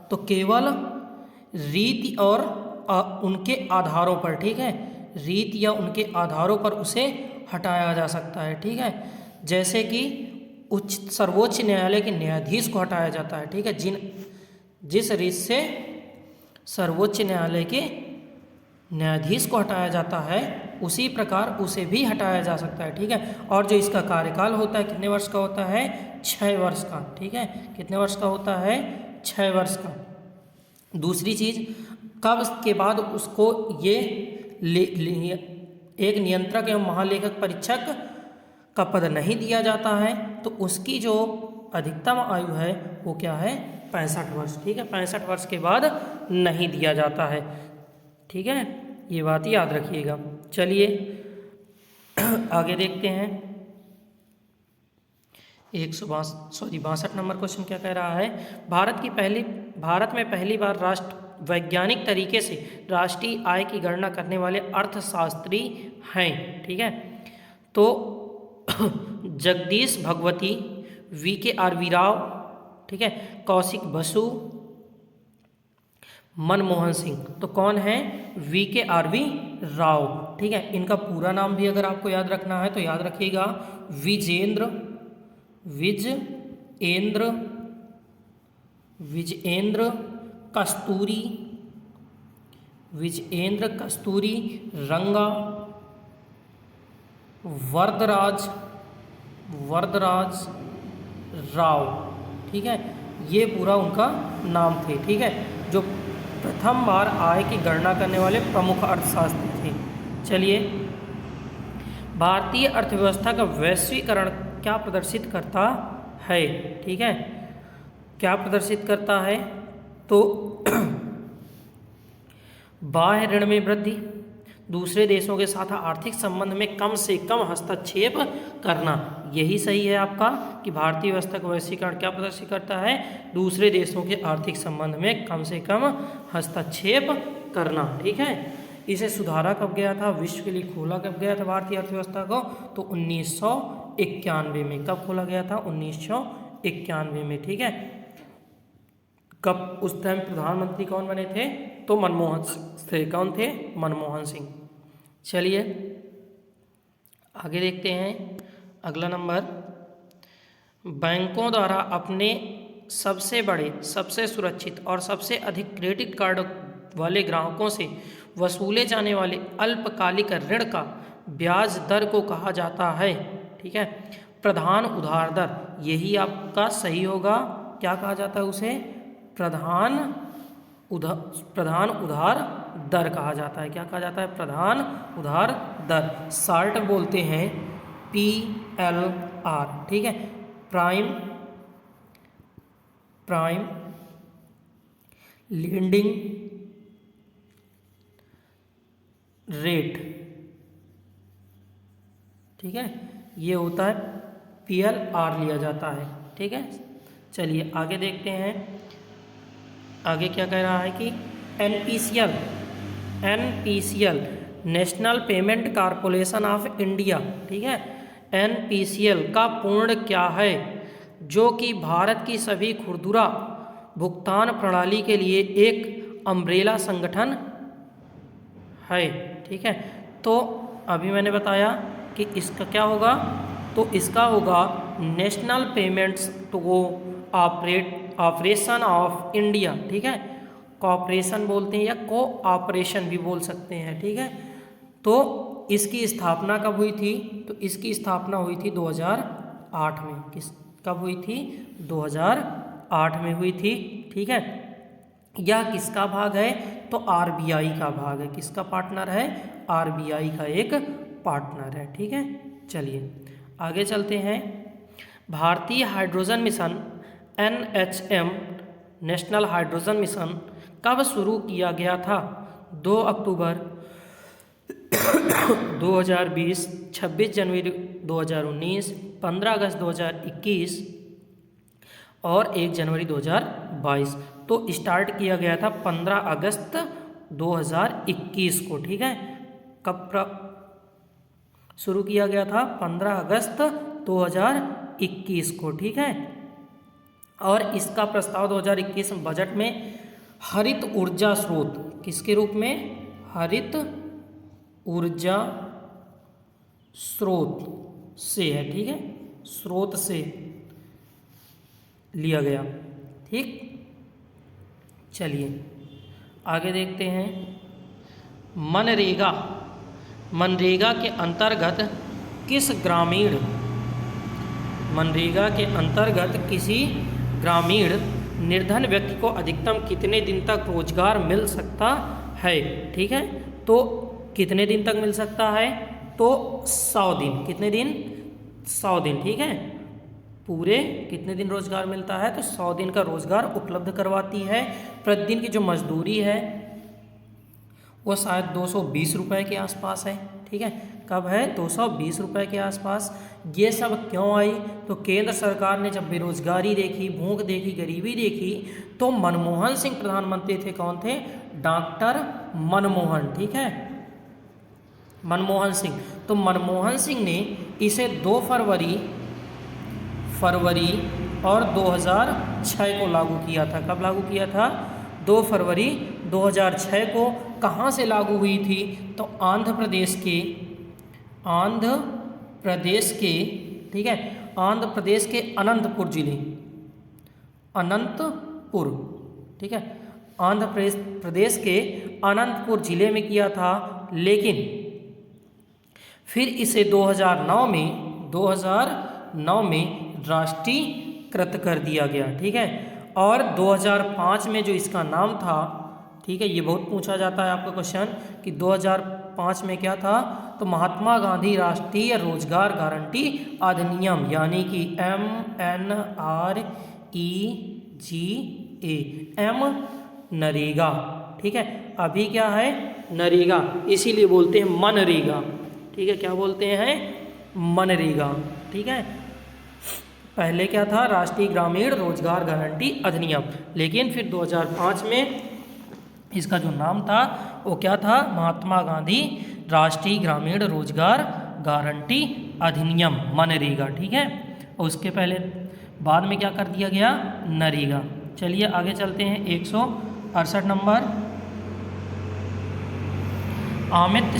तो केवल रीति और उनके आधारों पर, ठीक है, रीति या उनके आधारों पर उसे हटाया जा सकता है, ठीक है। जैसे कि सर्वोच्च न्यायालय के न्यायाधीश को हटाया जाता है, ठीक है। जिस रीत से सर्वोच्च न्यायालय के न्यायाधीश को हटाया जाता है, उसी प्रकार उसे भी हटाया जा सकता है, ठीक है। और जो इसका कार्यकाल होता है कितने वर्ष का होता है, 6 वर्ष का, ठीक है। कितने वर्ष का होता है, 6 वर्ष का। दूसरी चीज, कब के बाद उसको ये एक नियंत्रक एवं महालेखक परीक्षक का पद नहीं दिया जाता है, तो उसकी जो अधिकतम आयु है वो क्या है, 65 वर्ष, ठीक है। 65 वर्ष के बाद नहीं दिया जाता है, ठीक है, ये बात याद रखिएगा। चलिए आगे देखते हैं। 62 नंबर क्वेश्चन क्या कह रहा है, भारत में पहली बार वैज्ञानिक तरीके से राष्ट्रीय आय की गणना करने वाले अर्थशास्त्री हैं, ठीक है। तो जगदीश भगवती, VKRV राव, ठीक है, कौशिक बसु, मनमोहन सिंह। तो कौन है, VKRV राव, ठीक है। इनका पूरा नाम भी अगर आपको याद रखना है तो याद रखिएगा, विजेंद्र कस्तूरी रंगा वरदराज राव, ठीक है। ये पूरा उनका नाम थे, ठीक है, जो प्रथम बार आय की गणना करने वाले प्रमुख अर्थशास्त्री थे। चलिए, भारतीय अर्थव्यवस्था का वैश्वीकरण क्या प्रदर्शित करता है, ठीक है, क्या प्रदर्शित करता है, तो बाह्य ऋण में वृद्धि, दूसरे देशों के साथ आर्थिक संबंध में कम से कम हस्तक्षेप करना। यही सही है आपका कि भारतीय व्यवस्था का वैश्वीकरण क्या प्रदर्शित करता है, दूसरे देशों के आर्थिक संबंध में कम से कम हस्तक्षेप करना, ठीक है। इसे सुधारा कब गया था, विश्व के लिए खोला कब गया था भारतीय अर्थव्यवस्था को, तो 1991 में। कब खोला गया था, 1991 में, ठीक है। कब, उस टाइम प्रधानमंत्री कौन बने थे, तो मनमोहन सिंह थे। कौन थे, मनमोहन सिंह। चलिए आगे देखते हैं। अगला नंबर, बैंकों द्वारा अपने सबसे बड़े, सबसे सुरक्षित और सबसे अधिक क्रेडिट कार्ड वाले ग्राहकों से वसूले जाने वाले अल्पकालिक ऋण का ब्याज दर को कहा जाता है, ठीक है, प्रधान उधार दर। यही आपका सही होगा। क्या कहा जाता है उसे, प्रधान उधार दर कहा जाता है। क्या कहा जाता है? प्रधान उधार दर। शार्ट बोलते हैं PLR, ठीक है, प्राइम लेंडिंग रेट, ठीक है, ये होता है PLR लिया जाता है, ठीक है। चलिए आगे देखते हैं, आगे क्या कह रहा है कि NPCL national payment corporation of India, ठीक है, NPCL का पूर्ण क्या है? जो कि भारत की सभी खुदरा भुगतान प्रणाली के लिए एक अम्ब्रेला संगठन है, ठीक है। तो अभी मैंने बताया कि इसका क्या होगा, तो इसका होगा national payments to operation of India, ठीक है, कॉपरेशन बोलते हैं या कोऑपरेशन भी बोल सकते हैं, ठीक है। तो इसकी स्थापना कब हुई थी? तो इसकी स्थापना हुई थी 2008 में। कब हुई थी? 2008 में हुई थी, ठीक है। यह किसका भाग है? तो RBI का भाग है। किसका पार्टनर है? RBI का एक पार्टनर है, ठीक है। चलिए आगे चलते हैं। भारतीय hydrogen mission NHM national hydrogen mission कब शुरू किया गया था? 2 अक्टूबर 2020, 26 जनवरी 2019, 15 अगस्त 2021 और 1 जनवरी 2022। तो स्टार्ट किया गया था 15 अगस्त 2021 को, ठीक है। कब शुरू किया गया था? 15 अगस्त 2021 को, ठीक है। और इसका प्रस्ताव 2021 बजट में हरित ऊर्जा स्रोत, किसके रूप में? हरित ऊर्जा स्रोत से है, ठीक है, स्रोत से लिया गया, ठीक। चलिए आगे देखते हैं। मनरेगा के अंतर्गत किसी ग्रामीण निर्धन व्यक्ति को अधिकतम कितने दिन तक रोजगार मिल सकता है, ठीक है। तो कितने दिन तक मिल सकता है? तो 100 दिन। कितने दिन? 100 दिन, ठीक है। पूरे कितने दिन रोजगार मिलता है? तो 100 दिन का रोजगार उपलब्ध करवाती है। प्रतिदिन की जो मजदूरी है वो शायद 220 रुपये के आसपास है, ठीक है। कब है? 220 रुपये के आसपास। ये सब क्यों आई? तो केंद्र सरकार ने जब बेरोजगारी देखी, भूख देखी, गरीबी देखी, तो मनमोहन सिंह प्रधानमंत्री थे। कौन थे? डॉक्टर मनमोहन, ठीक है, मनमोहन सिंह। तो मनमोहन सिंह ने इसे 2 फरवरी और 2006 को लागू किया था। कब लागू किया था? 2 फरवरी 2006 को। कहाँ से लागू हुई थी? तो आंध्र प्रदेश के, ठीक है, आंध्र प्रदेश के अनंतपुर जिले, अनंतपुर, ठीक है, आंध्र प्रदेश के अनंतपुर जिले में किया था। लेकिन फिर इसे 2009 में राष्ट्रीयकृत कर दिया गया, ठीक है। और 2005 में जो इसका नाम था, ठीक है, ये बहुत पूछा जाता है आपका क्वेश्चन कि 2005 में क्या था? तो महात्मा गांधी राष्ट्रीय रोजगार गारंटी अधिनियम, यानी कि MNREGA, नरेगा, ठीक है। अभी क्या है? नरेगा, इसीलिए बोलते हैं मनरेगा, ठीक है। क्या बोलते हैं? मनरेगा, ठीक है। पहले क्या था? राष्ट्रीय ग्रामीण रोजगार गारंटी अधिनियम। लेकिन फिर 2005 में इसका जो नाम था वो क्या था? महात्मा गांधी राष्ट्रीय ग्रामीण रोजगार गारंटी अधिनियम, मनरेगा, ठीक है। और उसके पहले बाद में क्या कर दिया गया? नरेगा। चलिए आगे चलते हैं। 168 नंबर। अमित्य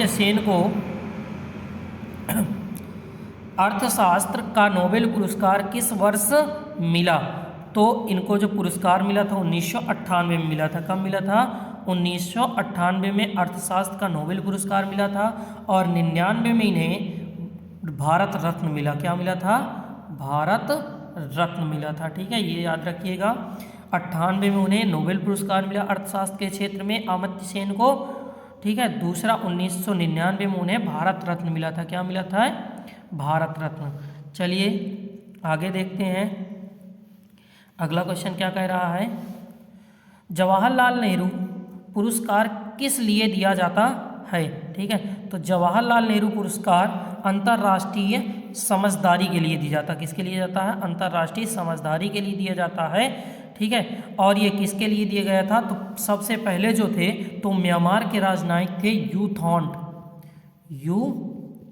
सेन को अर्थशास्त्र का नोबेल पुरस्कार किस वर्ष मिला? तो इनको जो पुरस्कार मिला था 1998 में मिला था। कब मिला था? 1998 में अर्थशास्त्र का नोबेल पुरस्कार मिला था। और 99 में इन्हें भारत रत्न मिला। क्या मिला था? भारत रत्न मिला था, ठीक है, ये याद रखिएगा। 98 में उन्हें नोबेल पुरस्कार मिला अर्थशास्त्र के क्षेत्र में अमर्त्य सेन को, ठीक है। दूसरा 1999 में उन्हें भारत रत्न मिला था। क्या मिला था? भारत रत्न। चलिए आगे देखते हैं, अगला क्वेश्चन क्या कह रहा है। जवाहरलाल नेहरू पुरस्कार किस लिए दिया जाता है? ठीक है, तो जवाहरलाल नेहरू पुरस्कार अंतर्राष्ट्रीय समझदारी के लिए दिया जाता है। किसके लिए जाता है? अंतर्राष्ट्रीय समझदारी के लिए दिया जाता है, ठीक है। और ये किसके लिए दिया गया था? तो सबसे पहले जो थे तो म्यांमार के राजनयिक थे यू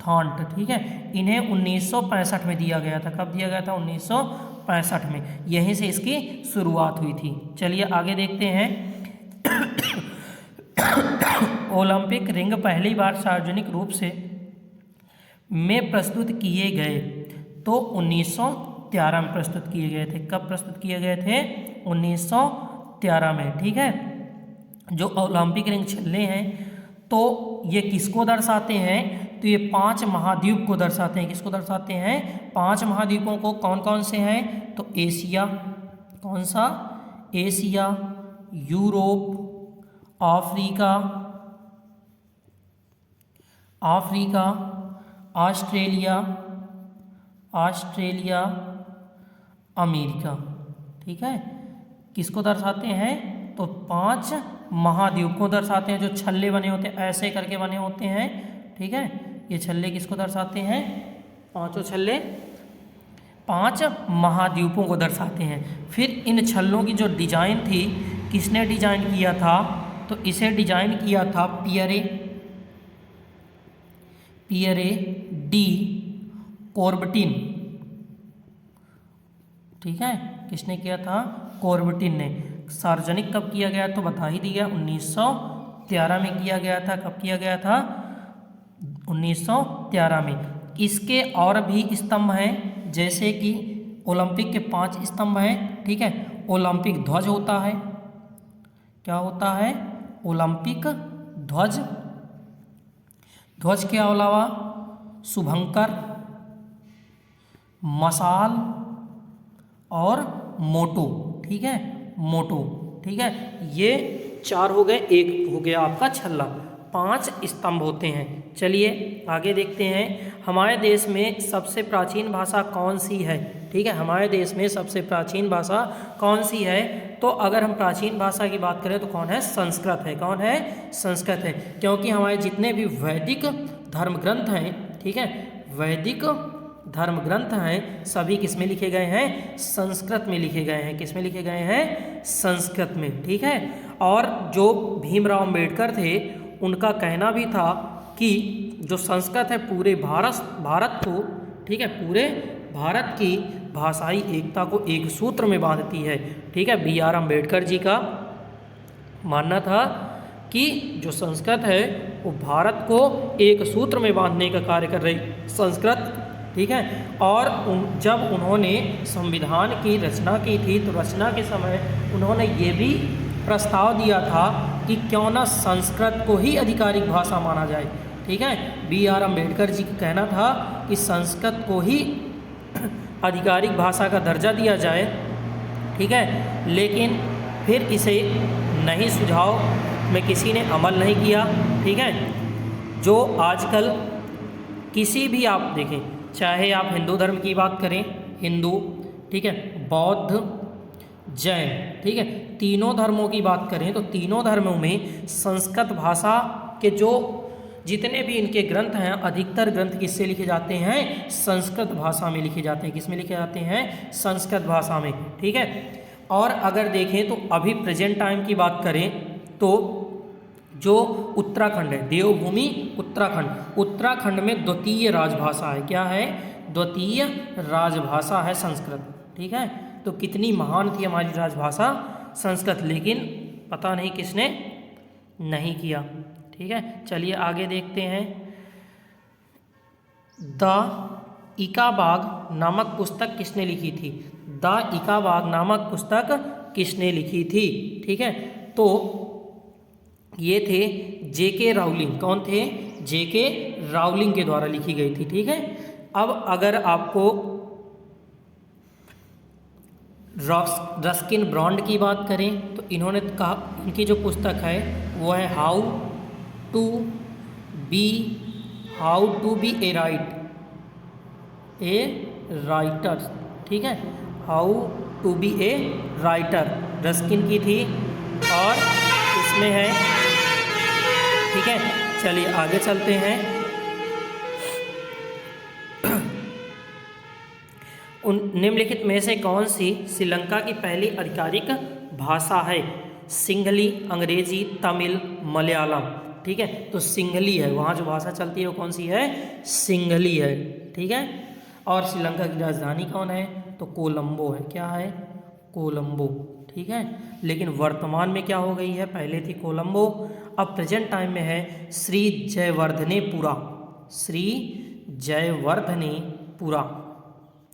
थॉन्ट, ठीक है। इन्हें 1965 में दिया गया था। कब दिया गया था? 1965 में। यहीं से इसकी शुरुआत हुई थी। चलिए आगे देखते हैं। ओलंपिक रिंग पहली बार सार्वजनिक रूप से में प्रस्तुत किए गए तो 1913 में प्रस्तुत किए गए थे। कब प्रस्तुत किए गए थे? 1913 में, ठीक है। जो ओलंपिक रिंग छल्ले हैं तो ये किसको दर्शाते हैं? तो ये 5 महाद्वीप को दर्शाते हैं। किसको दर्शाते हैं? 5 महाद्वीपों को। कौन कौन से हैं? तो एशिया, कौन सा? Asia, Europe, Africa, Australia, America, ठीक है। किसको दर्शाते हैं? तो 5 महाद्वीप को दर्शाते हैं। जो छल्ले बने होते हैं ऐसे करके बने होते हैं, ठीक है। ये छल्ले किसको दर्शाते हैं? पांचों छल्ले 5 महाद्वीपों को दर्शाते हैं। फिर इन छल्लों की जो डिजाइन थी, किसने डिजाइन किया था? तो इसे डिजाइन किया था पियरे डी कॉर्बटिन, ठीक है। किसने किया था? कॉर्बटिन ने। सार्वजनिक कब किया गया? तो बता ही दिया, 1913 में किया गया था। कब किया गया था? 1913 में। इसके और भी स्तंभ हैं, जैसे कि ओलंपिक के 5 स्तंभ हैं, ठीक है। ओलंपिक ध्वज होता है। क्या होता है? ओलंपिक ध्वज। ध्वज के अलावा शुभंकर, मशाल और मोटो, ठीक है। मोटो, ठीक है। ये 4 हो गए। एक हो गया आपका छल्ला। 5 स्तंभ होते हैं। चलिए आगे देखते हैं। हमारे देश में सबसे प्राचीन भाषा कौन सी है? ठीक है, हमारे देश में सबसे प्राचीन भाषा कौन सी है? तो अगर हम प्राचीन भाषा की बात करें तो कौन है? संस्कृत है। कौन है? संस्कृत है। क्योंकि हमारे जितने भी वैदिक धर्म ग्रंथ हैं, ठीक है, वैदिक धर्म ग्रंथ हैं, सभी किस में लिखे गए हैं? संस्कृत में लिखे गए हैं। किस में लिखे गए हैं? संस्कृत में, ठीक है। और जो भीमराव अम्बेडकर थे, उनका कहना भी था कि जो संस्कृत है पूरे भारत को, ठीक है, पूरे भारत की भाषाई एकता को एक सूत्र में बांधती है, ठीक है। BR अम्बेडकर जी का मानना था कि जो संस्कृत है वो भारत को एक सूत्र में बांधने का कार्य कर रही संस्कृत, ठीक है। और जब उन्होंने संविधान की रचना की थी तो रचना के समय उन्होंने ये भी प्रस्ताव दिया था कि क्यों ना संस्कृत को ही आधिकारिक भाषा माना जाए, ठीक है। BR अम्बेडकर जी का कहना था कि संस्कृत को ही आधिकारिक भाषा का दर्जा दिया जाए, ठीक है। लेकिन फिर इसे नहीं सुझाव में किसी ने अमल नहीं किया, ठीक है। जो आजकल किसी भी आप देखें, चाहे आप हिंदू धर्म की बात करें, हिंदू, ठीक है, बौद्ध, जैन, ठीक है, तीनों धर्मों की बात करें तो तीनों धर्मों में संस्कृत भाषा के जो जितने भी इनके ग्रंथ हैं, अधिकतर ग्रंथ किससे लिखे जाते हैं? संस्कृत भाषा में लिखे जाते हैं। किस में लिखे जाते हैं? संस्कृत भाषा में, ठीक है। और अगर देखें तो अभी प्रेजेंट टाइम की बात करें तो जो उत्तराखंड है, देवभूमि उत्तराखंड में द्वितीय राजभाषा है। क्या है? द्वितीय राजभाषा है संस्कृत, ठीक है। तो कितनी महान थी हमारी राजभाषा संस्कृत, लेकिन पता नहीं किसने नहीं किया, ठीक है। चलिए आगे देखते हैं। द इकाबाग नामक पुस्तक किसने लिखी थी? द इकाबाग नामक पुस्तक किसने लिखी थी? ठीक है, तो ये थे JK राउलिंग। कौन थे? JK राउलिंग के द्वारा लिखी गई थी, ठीक है। अब अगर आपको रस्किन ब्रॉन्ड की बात करें तो इन्होंने कहा, इनकी जो पुस्तक है वो है how to be a writer, ठीक है, how to be a writer Ruskin की थी और इसमें है, ठीक है। चलिए आगे चलते हैं। उन निम्नलिखित में से कौन सी श्रीलंका की पहली आधिकारिक भाषा है? सिंहली, अंग्रेजी, तमिल, मलयालम, ठीक है। तो सिंहली है, वहाँ जो भाषा चलती है वो कौन सी है? सिंहली है, ठीक है। और श्रीलंका की राजधानी कौन है? तो कोलंबो है। क्या है? कोलंबो, ठीक है। लेकिन वर्तमान में क्या हो गई है? पहले थी कोलंबो, अब प्रेजेंट टाइम में है श्री जयवर्धनेपुरा, श्री जयवर्धनेपुरा,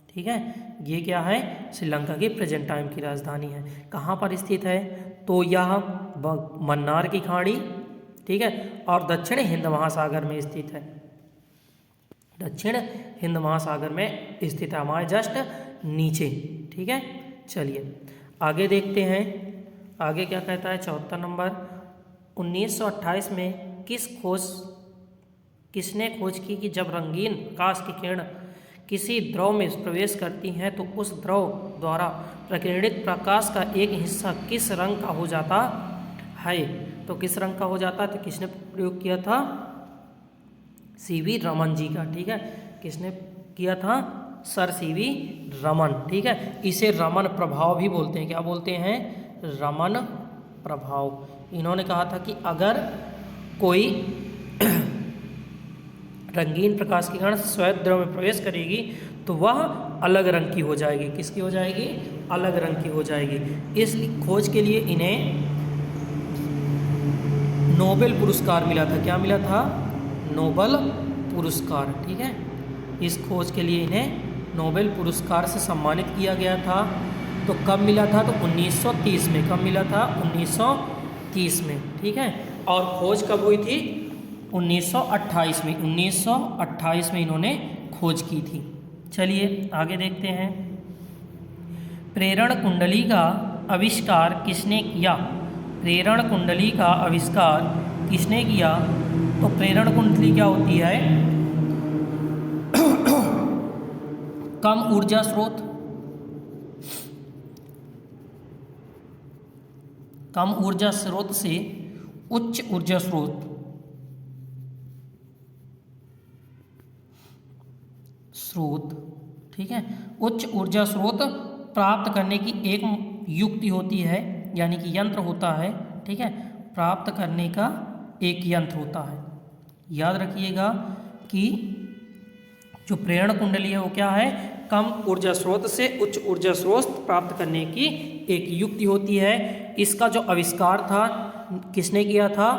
ठीक है। ये क्या है? श्रीलंका की प्रेजेंट टाइम की राजधानी है। कहाँ पर स्थित है? तो यह मन्नार की खाड़ी, ठीक है, और दक्षिण हिंद महासागर में स्थित है, दक्षिण हिंद महासागर में स्थित है, हमारे जस्ट नीचे, ठीक है। चलिए आगे देखते हैं, आगे क्या कहता है? 74 नंबर, 1928 में किसने खोज की कि जब रंगीन प्रकाश की किरण किसी द्रव में प्रवेश करती हैं तो उस द्रव द्वारा प्रकीर्णित प्रकाश का एक हिस्सा किस रंग का हो जाता है? तो किस रंग का हो जाता है? तो किसने प्रयोग किया था? सीवी रमन जी का, ठीक है। किसने किया था? सर सीवी रमन, ठीक है। इसे रमन प्रभाव भी बोलते हैं। क्या बोलते हैं? रमन प्रभाव। इन्होंने कहा था कि अगर कोई रंगीन प्रकाश की किरण श्वेत द्रव में प्रवेश करेगी तो वह अलग रंग की हो जाएगी। किसकी हो जाएगी? अलग रंग की हो जाएगी। इस खोज के लिए इन्हें नोबेल पुरस्कार मिला था। क्या मिला था? नोबेल पुरस्कार, ठीक है। इस खोज के लिए इन्हें नोबेल पुरस्कार से सम्मानित किया गया था। तो कब मिला था? तो 1930 में। कब मिला था? 1930 में, ठीक है। और खोज कब हुई थी? 1928 में। 1928 में इन्होंने खोज की थी। चलिए आगे देखते हैं। प्रेरण कुंडली का आविष्कार किसने किया? प्रेरण कुंडली का आविष्कार किसने किया? तो प्रेरण कुंडली क्या होती है? कम ऊर्जा स्रोत, कम ऊर्जा स्रोत से उच्च ऊर्जा स्रोत ठीक है, उच्च ऊर्जा स्रोत प्राप्त करने की एक युक्ति होती है, यानी कि यंत्र होता है, ठीक है। प्राप्त करने का एक यंत्र होता है। याद रखिएगा कि जो प्रेरण कुंडली है वो क्या है? कम ऊर्जा स्रोत से उच्च ऊर्जा स्रोत प्राप्त करने की एक युक्ति होती है। इसका जो आविष्कार था किसने किया था?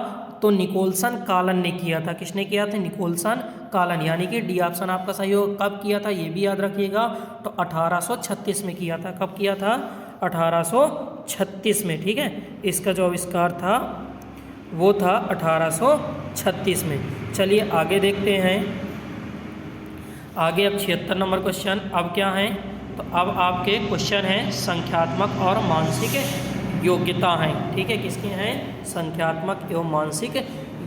तो निकोलसन कालन ने किया था। किसने किया था? निकोलसन कालन, यानी कि डी ऑप्शन आपका सही होगा। कब किया था ये भी याद रखिएगा। तो 1836 में किया था। कब किया था? 1836 में, ठीक है। इसका जो आविष्कार था वो था 1836 में। चलिए आगे देखते हैं। आगे अब 76 नंबर क्वेश्चन अब क्या है? तो अब आपके क्वेश्चन हैं संख्यात्मक और मानसिक योग्यता हैं, ठीक है। किसके हैं? संख्यात्मक एवं मानसिक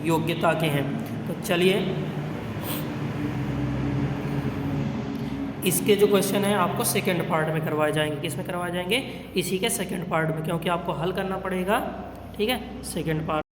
योग्यता के हैं। तो चलिए इसके जो क्वेश्चन हैं आपको सेकंड पार्ट में करवाए जाएंगे। किस में करवाए जाएंगे? इसी के सेकंड पार्ट में, क्योंकि आपको हल करना पड़ेगा, ठीक है, सेकंड पार्ट।